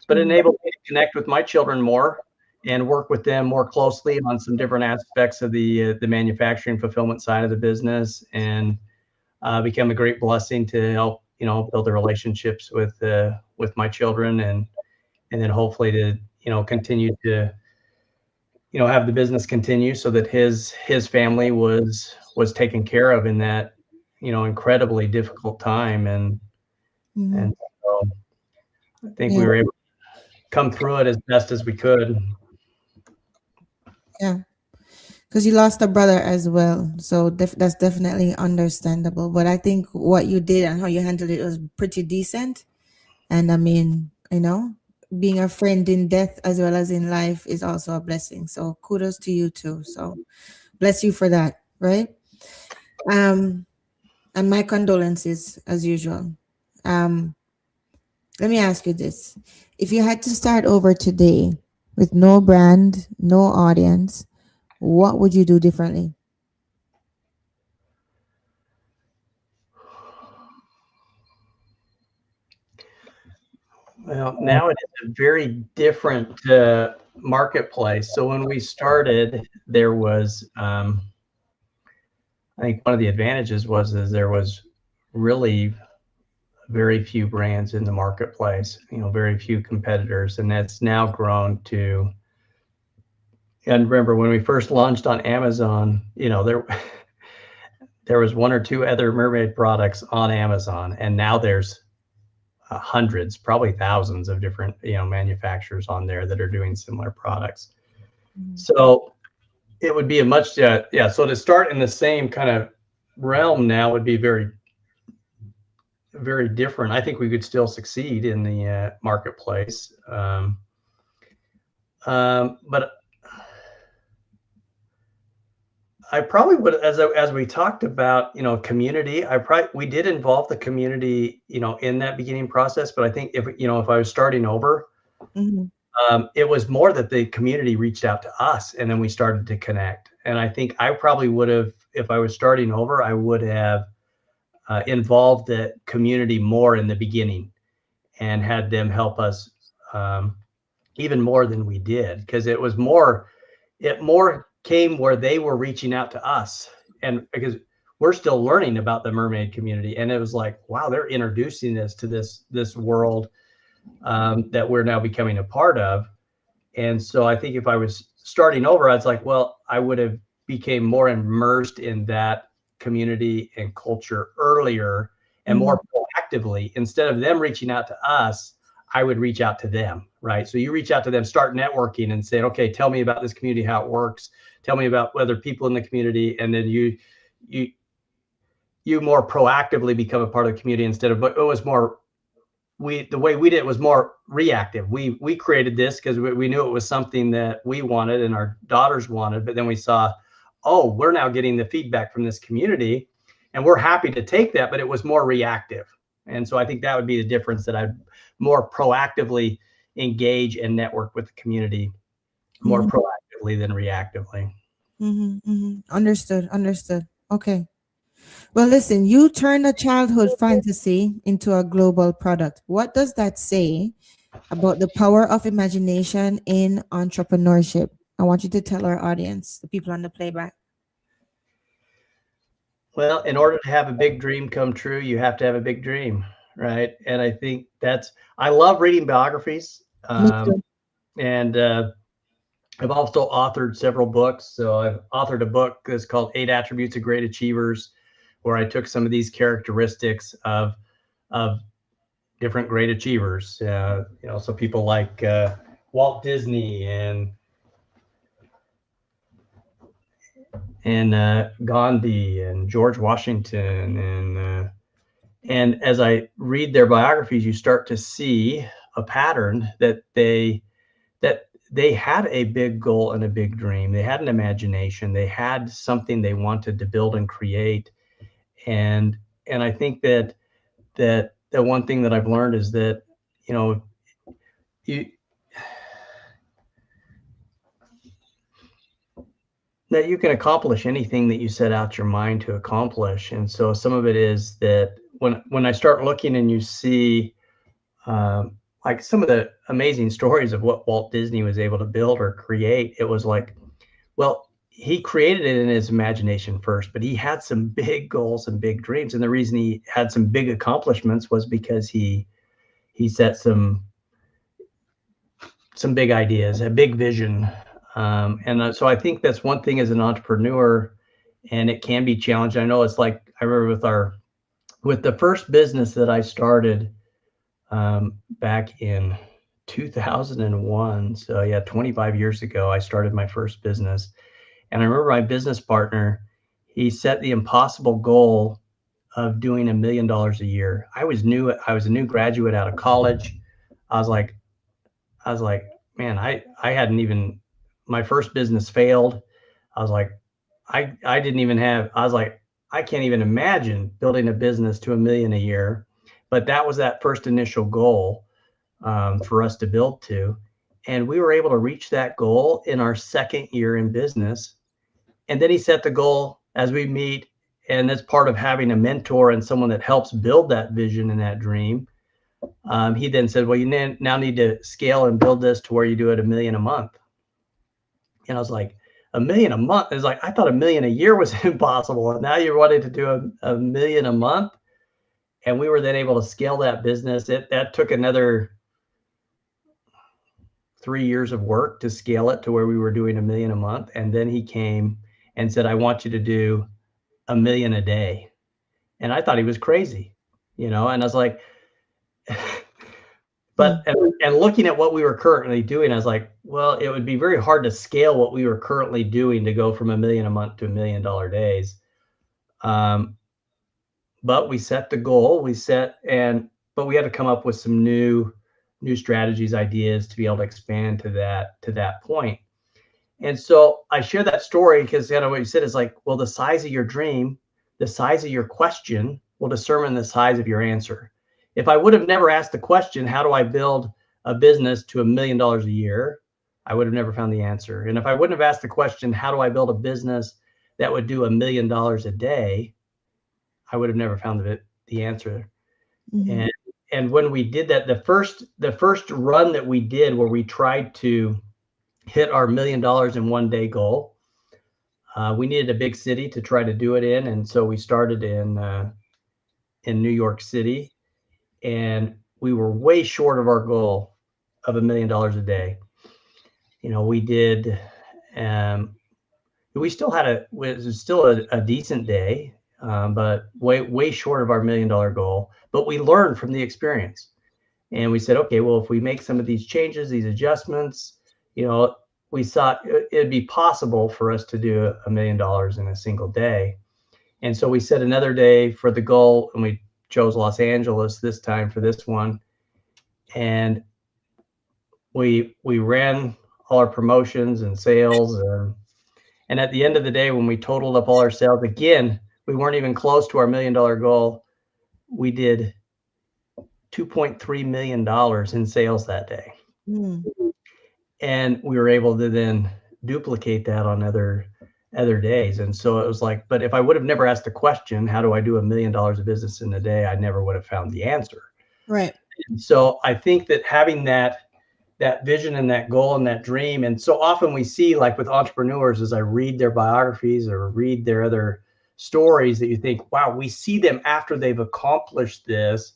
but Mhm. enabled me to connect with my children more and work with them more closely on some different aspects of the manufacturing fulfillment side of the business, and become a great blessing to help build the relationships with my children, and then hopefully to continue to have the business continue so that his family was taken care of in that incredibly difficult time, and Mhm. so I think we Yeah, were able to come through it as best as we could. yeah. Because you lost a brother as well, so that's definitely understandable. But I think what you did and how you handled it was pretty decent. And I mean, being a friend in death as well as in life is also a blessing. So kudos to you too. So bless you for that, right? Um, and my condolences as usual. Um, Let me ask you this. If you had to start over today with no brand, no audience, what would you do differently? Well, now it is a very different marketplace. So when we started, there was, I think one of the advantages was is there was really very few brands in the marketplace, very few competitors, and that's now grown to. And remember when we first launched on Amazon, there was one or two other mermaid products on Amazon, and now there's hundreds, probably thousands of different manufacturers on there that are doing similar products. Mhm. So it would be a much yeah. So to start in the same kind of realm now would be very very different. I think we could still succeed in the marketplace, but I probably would, as we talked about, community. We did involve the community, in that beginning process. But I think if I was starting over, Mhm. it was more that the community reached out to us, and then we started to connect. And I think I probably would have, if I was starting over, I would have involved the community more in the beginning and had them help us, um, even more than we did, because it more came where they were reaching out to us, and because we're still learning about the mermaid community, and it was like, wow, they're introducing this to this world, that we're now becoming a part of. And so I think if I was starting over, I was like, well, I would have became more immersed in that community and culture earlier and Mhm. more proactively. Instead of them reaching out to us, I would reach out to them, right? So you reach out to them, start networking and say, okay, tell me about this community, how it works. Tell me about other people in the community. And then you, you more proactively become a part of the community instead of, but it was more, the way we did it was more reactive. We created this because we knew it was something that we wanted and our daughters wanted, but then we saw, oh, we're now getting the feedback from this community, and we're happy to take that, but it was more reactive. And so I think that would be the difference, that I'd more proactively engage and network with the community more Mhm. proactively than reactively. Mhm. Mhm. Understood. Understood. Okay. Well, listen, you turn a childhood fantasy into a global product. What does that say about the power of imagination in entrepreneurship? I want you to tell our audience, the people on the playback. Well, in order to have a big dream come true, you have to have a big dream, right? And I think I love reading biographies. Me too. And I've also authored several books. So I've authored a book that's called Eight Attributes of Great Achievers, where I took some of these characteristics of different great achievers. So people like Walt Disney and Gandhi and George Washington, and as I read their biographies, you start to see a pattern that they had a big goal and a big dream. They had an imagination. They had something they wanted to build and create. And and I think that one thing that I've learned is that, you know, you that you can accomplish anything that you set out your mind to accomplish. And so some of it is that when I start looking and you see like some of the amazing stories of what Walt Disney was able to build or create, it was like, well, he created it in his imagination first, but he had some big goals and big dreams. And the reason he had some big accomplishments was because he set some big ideas, a big vision. And so I think that's one thing as an entrepreneur, and it can be challenging. I know it's like I remember with the first business that I started back in 2001. So yeah, 25 years ago, I started my first business, and I remember my business partner, he set the impossible goal of doing $1 million a year. I was a new graduate out of college. I was like, I was like, man, I hadn't even my first business failed. I was like, I didn't even have. I was like, I can't even imagine building a business to 1 million a year. But that was that first initial goal for us to build to, and we were able to reach that goal in our second year in business. And then he set the goal as we meet, and that's part of having a mentor and someone that helps build that vision and that dream. He then said, well, you now need to scale and build this to where you do it 1 million a month. And I was like, 1 million a month? It's like, I thought 1 million a year was impossible. And now you're wanting to do a million a month. And we were then able to scale that business. That took another 3 years of work to scale it to where we were doing 1 million a month. And then he came and said, I want you to do 1 million a day. And I thought he was crazy, and I was like, but Hmm. and looking at what we were currently doing, I was like, well, it would be very hard to scale what we were currently doing to go from 1 million a month to $1 million days. Um, but we set the goal, but we had to come up with some new strategies, ideas to be able to expand to that point. And so I share that story because what you said is like, well, the size of your dream, the size of your question will determine the size of your answer. If I would have never asked the question, how do I build a business to $1 million a year? I would have never found the answer. And if I wouldn't have asked the question, how do I build a business that would do $1 million a day? I would have never found the answer. Hmm. And when we did that, the first run that we did where we tried to hit our $1 million in one day goal, we needed a big city to try to do it in, and so we started in New York City, and we were way short of our goal of $1 million a day. We did. Um, we still had it was still a decent day, but way short of our $1 million goal. But we learned from the experience, and we said, okay, well, if we make some of these changes, these adjustments, we thought it'd be possible for us to do $1 million in a single day. And so we set another day for the goal, and we chose Los Angeles this time for this one. And we ran all our promotions and sales, and at the end of the day, when we totaled up all our sales, again, we weren't even close to our $1 million goal. We did $2.3 million in sales that day. Hmm. And we were able to then duplicate that on other days. And so it was like, but if I would have never asked the question, how do I do $1 million of business in a day? I never would have found the answer. Right. And so I think that having that vision and that goal and that dream, and so often we see, like with entrepreneurs, as I read their biographies or read their other stories, that you think, wow, we see them after they've accomplished this.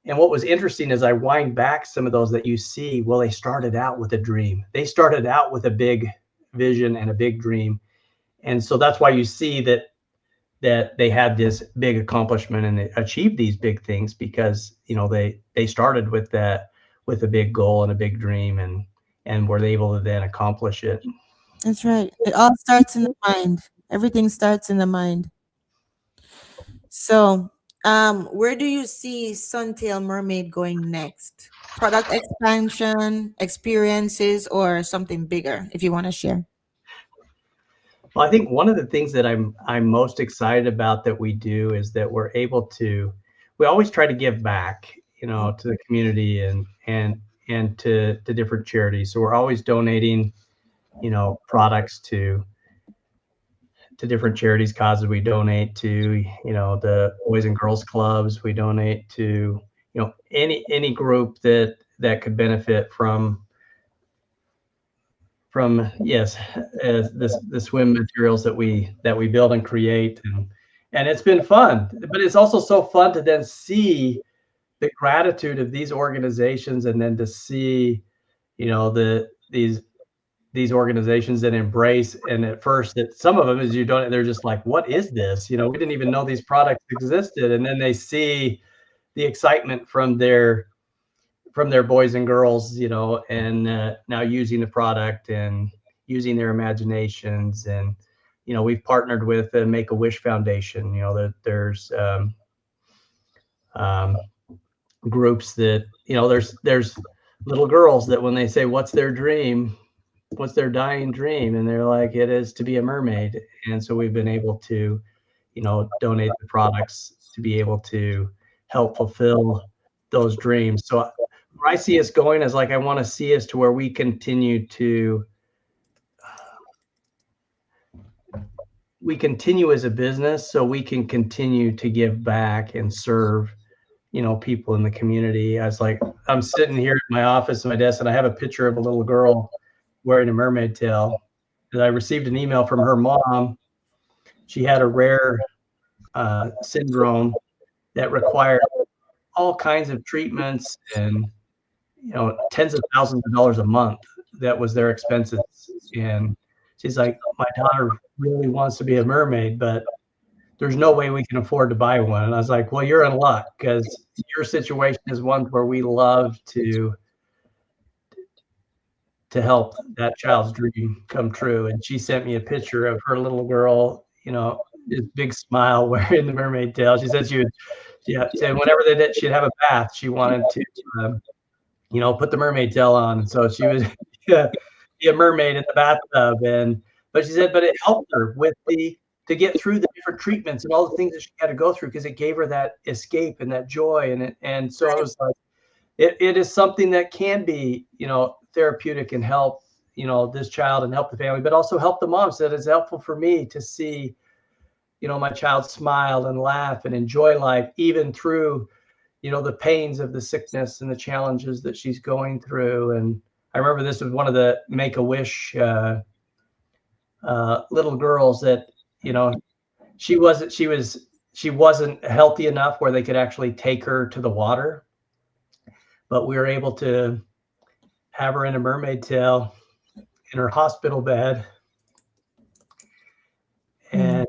And what was interesting is I wind back some of those that you see, well, they started out with a dream. They started out with a big vision and a big dream. And so that's why you see that they had this big accomplishment and they achieved these big things, because they started with a big goal and a big dream, and were able to then accomplish it. That's right. It all starts in the mind. Everything starts in the mind. So, where do you see Suntail Mermaid going next? Product expansion, experiences, or something bigger, if you want to share? Well, I think one of the things that I'm most excited about that we do is that we're able to we always try to give back, to the community and to different charities. So we're always donating, products to different charities, causes. We donate to, the Boys and Girls Clubs. We donate to, any group that could benefit from yes, the swim materials that we build and create, and it's been fun. But it's also so fun to then see the gratitude of these organizations, and then to see, these organizations that embrace. And at first, that some of them, as you don't, they're just like, what is this? We didn't even know these products existed. And then they see the excitement from their boys and girls, and now using the product and using their imaginations. And we've partnered with the Make-A-Wish Foundation. There's um, groups that, there's little girls that when they say, what's their dream, what's their dying dream, and they're like, it is to be a mermaid. And so we've been able to, donate the products to be able to help fulfill those dreams. So where I see us going is, like, I want to see us to where we continue as a business, so we can continue to give back and serve, people in the community. I'm sitting here at my office at my desk, and I have a picture of a little girl wearing a mermaid tail. And I received an email from her mom. She had a rare syndrome that required all kinds of treatments, and tens of thousands of dollars a month. That was their expenses. And she's like, my daughter really wants to be a mermaid, but there's no way we can afford to buy one. And I was like, well, you're in luck, because your situation is one where we love to help that child's dream come true. And she sent me a picture of her little girl, this big smile, wearing the mermaid tail. She said yeah, she said whenever she'd have a bath, she wanted to, put the mermaid tail on. And so she was yeah, be a mermaid in the bathtub. But she said, but it helped her to get through the different treatments and all the things that she had to go through, because it gave her that escape and that joy. And so it was like, it is something that can be, therapeutic, and help, this child and help the family, but also help the mom. So that it's helpful for me to see, my child smile and laugh and enjoy life, even through, the pains of the sickness and the challenges that she's going through. And I remember this was one of the Make-A-Wish little girls that, she wasn't healthy enough where they could actually take her to the water, but we were able to have her in a mermaid tail in her hospital bed. Mm. And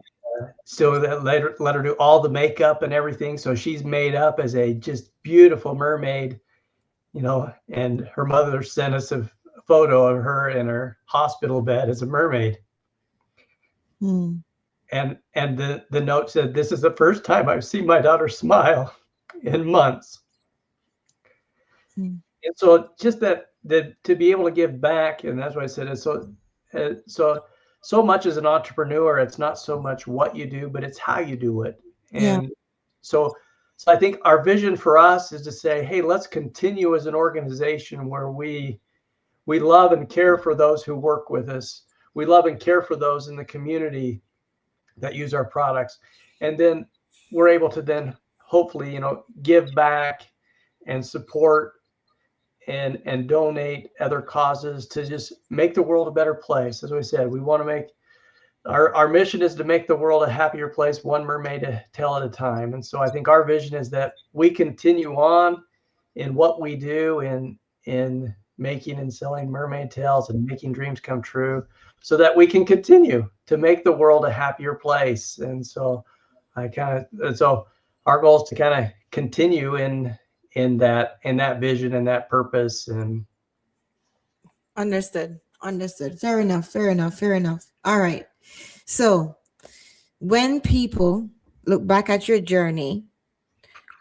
so that let her do all the makeup and everything. So she's made up as a just beautiful mermaid, and her mother sent us a photo of her in her hospital bed as a mermaid. Mm. And the note said, this is the first time I've seen my daughter smile in months. Mm. And so just that to be able to give back, and that's why I said it's so much as an entrepreneur, it's not so much what you do, but it's how you do it. Yeah. And so I think our vision for us is to say, hey, let's continue as an organization where we love and care for those who work with us. We love and care for those in the community that use our products. And then we're able to then hopefully, give back and support and donate other causes to just make the world a better place. As we said, we want to make our mission is to make the world a happier place, one mermaid tail at a time. And so I think our vision is that we continue on in what we do in making and selling mermaid tails and making dreams come true, so that we can continue to make the world a happier place. And so so our goal is to kind of continue in that vision and that purpose. And Understood. Understood. Fair enough. Fair enough. Fair enough. All right. So when people look back at your journey,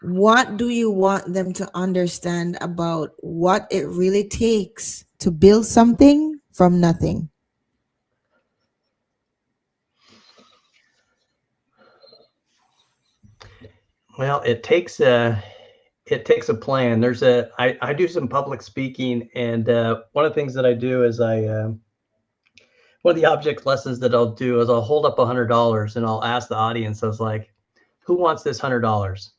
what do you want them to understand about what it really takes to build something from nothing? Well, it takes a plan. I do some public speaking, and one of the things that I do is one of the object lessons that I'll do is I'll hold up $100 and I'll ask the audience. I was like, "Who wants this $100?"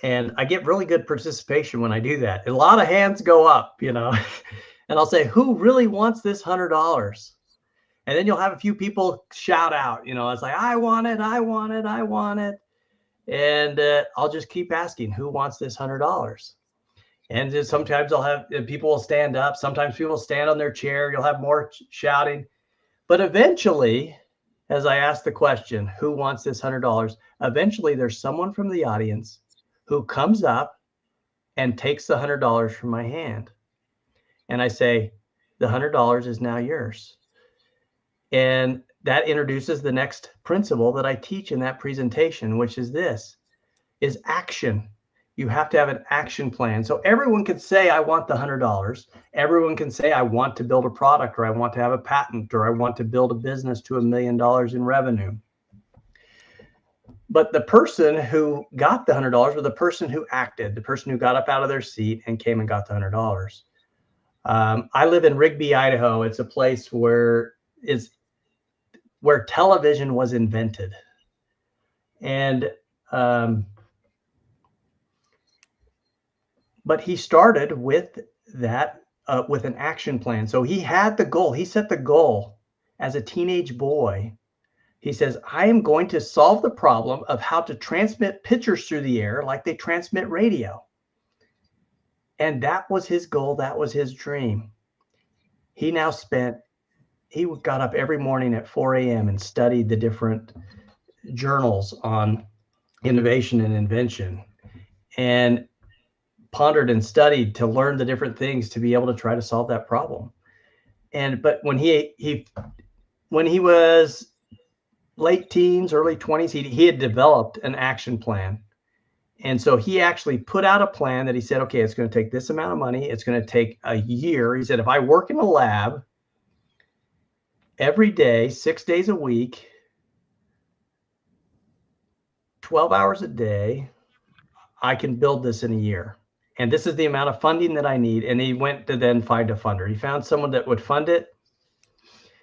And I get really good participation when I do that. A lot of hands go up, and I'll say, "Who really wants this $100?" And then you'll have a few people shout out, it's like, "I want it, I want it, I want it." And I'll just keep asking, "Who wants this $100?" And just sometimes I'll have people will stand up. Sometimes people will stand on their chair. You'll have more shouting. But eventually, as I ask the question, "Who wants this $100?" Eventually there's someone from the audience who comes up and takes the $100 from my hand. And I say, "The $100 is now yours." And that introduces the next principle that I teach in that presentation, which is this, is action. You have to have an action plan. So everyone can say, "I want the $100. Everyone can say, "I want to build a product," or "I want to have a patent," or "I want to build a business to $1 million in revenue." But the person who got the $100 was the person who acted, the person who got up out of their seat and came and got the $100. I live in Rigby, Idaho. It's a place where television was invented. And but he started with that with an action plan. So he had the goal. He set the goal as a teenage boy. He says, "I am going to solve the problem of how to transmit pictures through the air like they transmit radio." And that was his goal. That was his dream. He now he got up every morning at 4 a.m. and studied the different journals on innovation and invention, and pondered and studied to learn the different things to be able to try to solve that problem. But when he was late teens, early 20s, he had developed an action plan. And so he actually put out a plan that he said, "Okay, it's going to take this amount of money. It's going to take a year." He said, "If I work in a lab every day, 6 days a week, 12 hours a day, I can build this in a year. And this is the amount of funding that I need." And he went to then find a funder. He found someone that would fund it.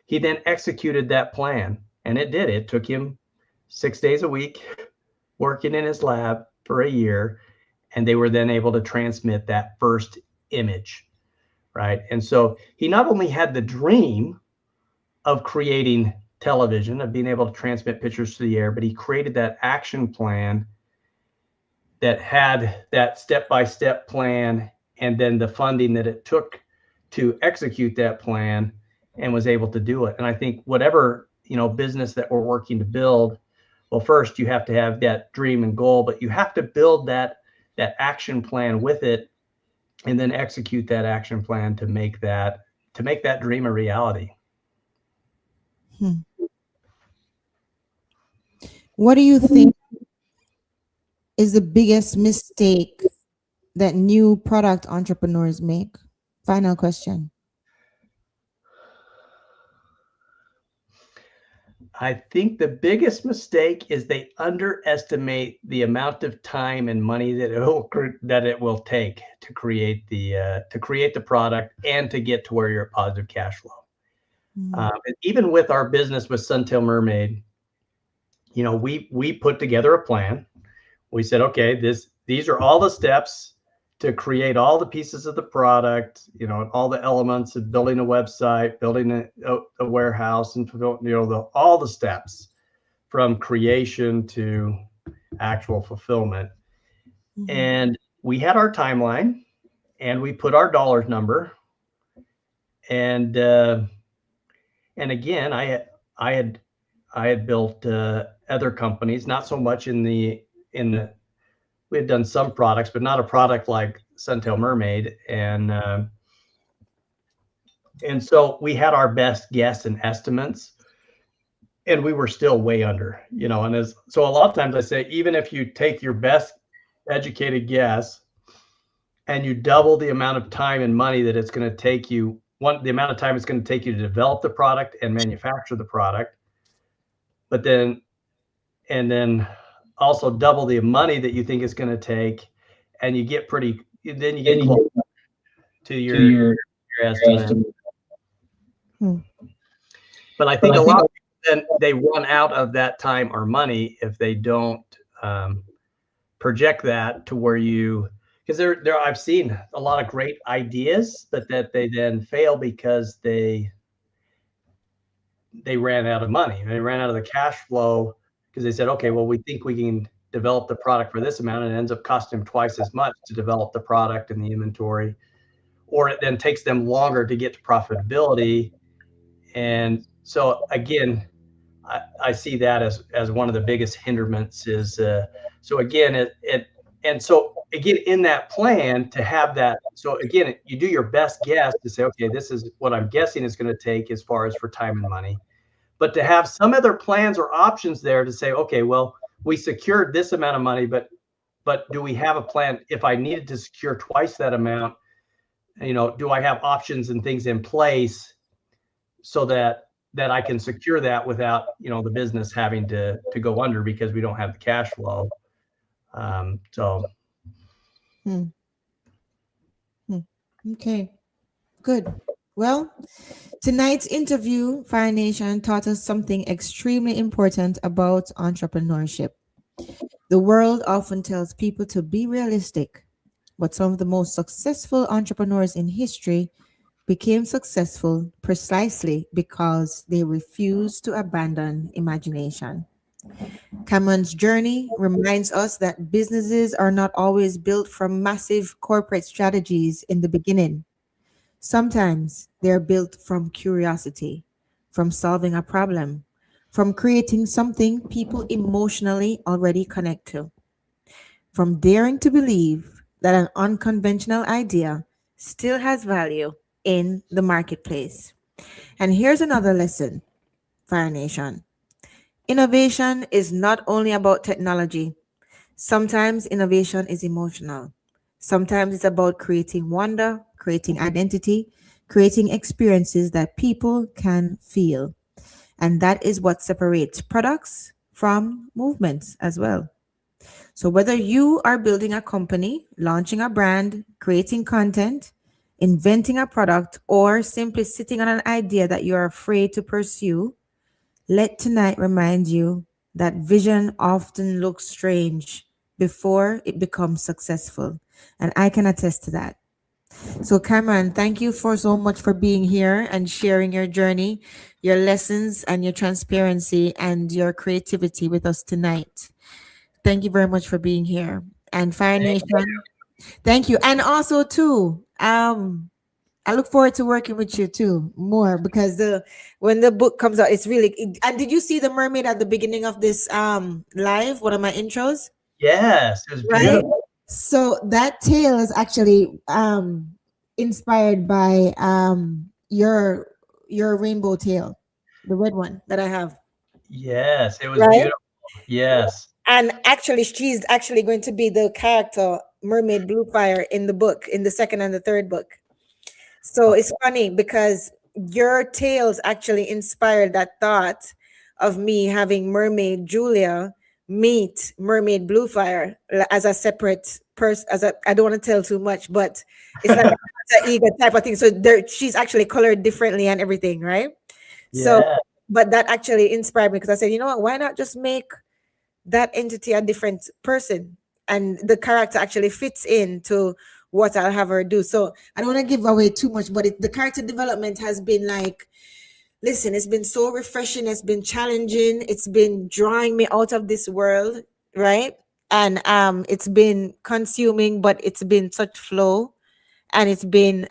He then executed that plan, and it did. It took him 6 days a week working in his lab for a year, and they were then able to transmit that first image, right? And so he not only had the dream of creating television, of being able to transmit pictures to the air, but he created that action plan that had that step-by-step plan and then the funding that it took to execute that plan, and was able to do it. And I think whatever, business that we're working to build, well, first you have to have that dream and goal, but you have to build that action plan with it, and then execute that action plan to make that dream a reality. Hmm. What do you think is the biggest mistake that new product entrepreneurs make? Final question. I think the biggest mistake is they underestimate the amount of time and money that it will take to create the product and to get to where you're at positive cash flow. Even with our business with SUNTAIL Mermaid, we put together a plan. We said, "Okay, these are all the steps to create all the pieces of the product, all the elements of building a website, building a warehouse, and all the steps from creation to actual fulfillment." And we had our timeline, and we put our dollars number. And again, I had built other companies, not so much in the we had done some products, but not a product like SUNTAIL Mermaid. And so we had our best guess and estimates, and we were still way under, and so a lot of times I say, even if you take your best educated guess and you double the amount of time and money that it's going to take you, the amount of time it's going to take you to develop the product and manufacture the product, and then also double the money that you think it's going to take, and you get pretty. Then you Then get you close get to to your your estimate. estimate. Hmm. But I But think I a think lot of people, then they run out of that time or money if they don't um, project that to where you, because there I've seen a lot of great ideas, but that they then fail because they ran out of money. They ran out of the cash flow because they said, okay, well, we think we can develop the product for this amount, and it ends up costing them twice as much to develop the product and the inventory, or it then takes them longer to get to profitability. And so again, I see that as one of the biggest hindrances. So again, and so again in that plan to have that. So again, you do your best guess to say, okay, this is what I'm guessing is going to take as far as for time and money, but to have some other plans or options there to say, okay, well, we secured this amount of money, but do we have a plan if I needed to secure twice that amount? Do I have options and things in place so that I can secure that without the business having to go under because we don't have the cash flow. So Hmm. Hmm. Okay, good. Well, tonight's interview, Fire Nation, taught us something extremely important about entrepreneurship. The world often tells people to be realistic, but some of the most successful entrepreneurs in history became successful precisely because they refused to abandon imagination. Cameron's journey reminds us that businesses are not always built from massive corporate strategies in the beginning. Sometimes they're built from curiosity, from solving a problem, from creating something people emotionally already connect to, from daring to believe that an unconventional idea still has value in the marketplace. And here's another lesson, Fire Nation. Innovation is not only about technology. Sometimes innovation is emotional. Sometimes it's about creating wonder, creating identity, creating experiences that people can feel. And that is what separates products from movements as well. So, whether you are building a company, launching a brand, creating content, inventing a product, or simply sitting on an idea that you're afraid to pursue, let tonight remind you that vision often looks strange before it becomes successful. And I can attest to that. So, Cameron, thank you for so much for being here and sharing your journey, your lessons, and your transparency and your creativity with us tonight. Thank you very much for being here. And Fire Nation, thank you. And also too, I look forward to working with you too more because the when the book comes out, it's really. And did you see the mermaid at the beginning of this live? One of my intros, yes, it was right? beautiful. So that tale is actually inspired by your rainbow tail, the red one that I have, Yes, it was right? beautiful. Yes. And actually, she's actually going to be the character Mermaid Bluefire in the book, in the second and the third book. So it's funny because your tales actually inspired that thought of me having Mermaid Julia meet Mermaid Bluefire as a separate person. As a, I don't want to tell too much, but it's like a ego type of thing. So there, she's actually colored differently and everything, right? So, Yeah. but that actually inspired me because I said, you know what? Why not just make that entity a different person, and the character actually fits into what I'll have her do. So I don't want to give away too much, but the character development has been like, listen, it's been so refreshing, it's been challenging, it's been drawing me out of this world, right? And it's been consuming, but it's been such flow, and it's been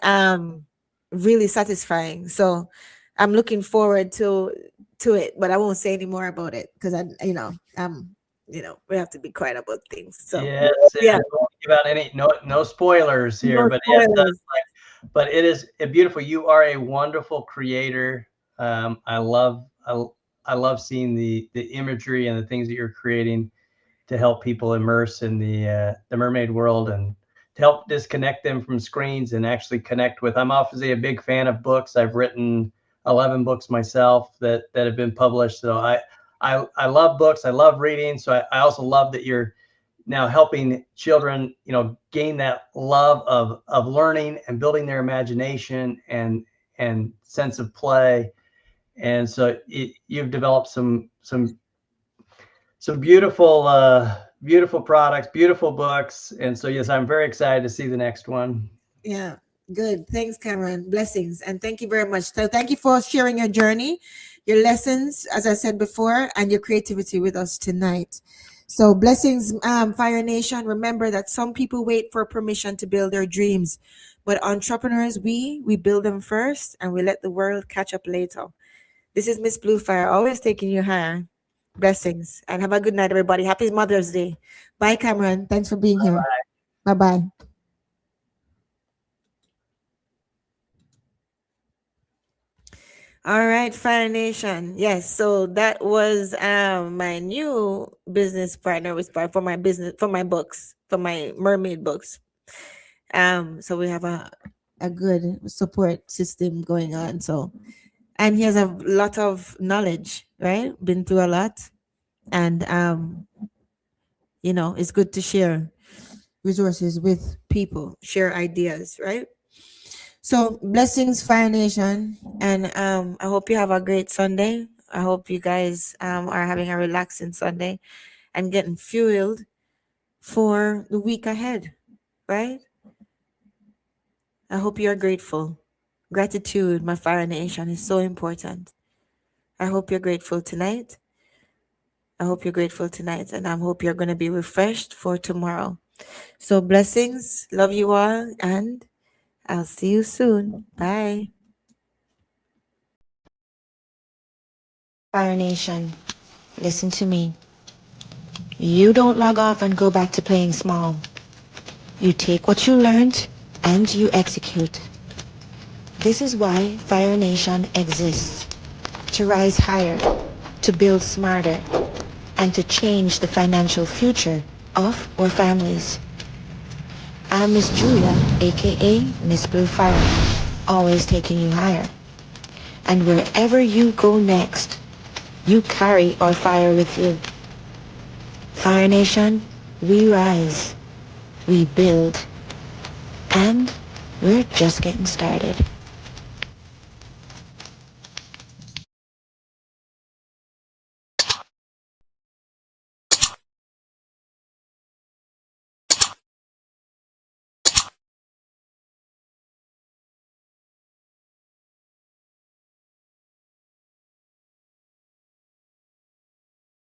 really satisfying. So I'm looking forward to it, but I won't say any more about it because we have to be quiet about things. So Yes, yeah, and don't give out any no spoilers here, no but yes, spoilers. but it is beautiful. You are a wonderful creator. I love seeing the imagery and the things that you're creating to help people immerse in the mermaid world and to help disconnect them from screens and actually connect with. I'm obviously a big fan of books. I've written 11 books myself that have been published. So I love books. I love reading. So I also love that you're now helping children, gain that love of learning and building their imagination and sense of play. And so you've developed some beautiful products, beautiful books. And so yes, I'm very excited to see the next one. Yeah, good. Thanks, Cameron. Blessings. And thank you very much. So, thank you for sharing your journey, your lessons, as I said before, and your creativity with us tonight. So, blessings, Fire Nation. Remember that some people wait for permission to build their dreams, but entrepreneurs, we build them first and we let the world catch up later. This is Miss Blue Fire, always taking you higher. Blessings. And have a good night, everybody. Happy Mother's Day. Bye, Cameron. Thanks for being here. Bye bye. All right, Fire Nation. Yes, so that was my new business partner with for my business, for my books, for my mermaid books. So we have a good support system going on. So, and he has a lot of knowledge, right? Been through a lot, and it's good to share resources with people, share ideas, right? So blessings, Fire Nation, and I hope you have a great Sunday. I hope you guys are having a relaxing Sunday and getting fueled for the week ahead, right? I hope you are grateful. Gratitude, my Fire Nation, is so important. I hope you're grateful tonight. I hope you're grateful tonight, and I hope you're going to be refreshed for tomorrow. So blessings, love you all, and I'll see you soon. Bye. Fire Nation, listen to me. You don't log off and go back to playing small. You take what you learned and you execute. This is why Fire Nation exists. To rise higher, to build smarter, and to change the financial future of our families. I'm Miss Julia, A.K.A. Miss Blue Fire, always taking you higher. And wherever you go next, you carry our fire with you. Fire Nation, we rise, we build, and we're just getting started.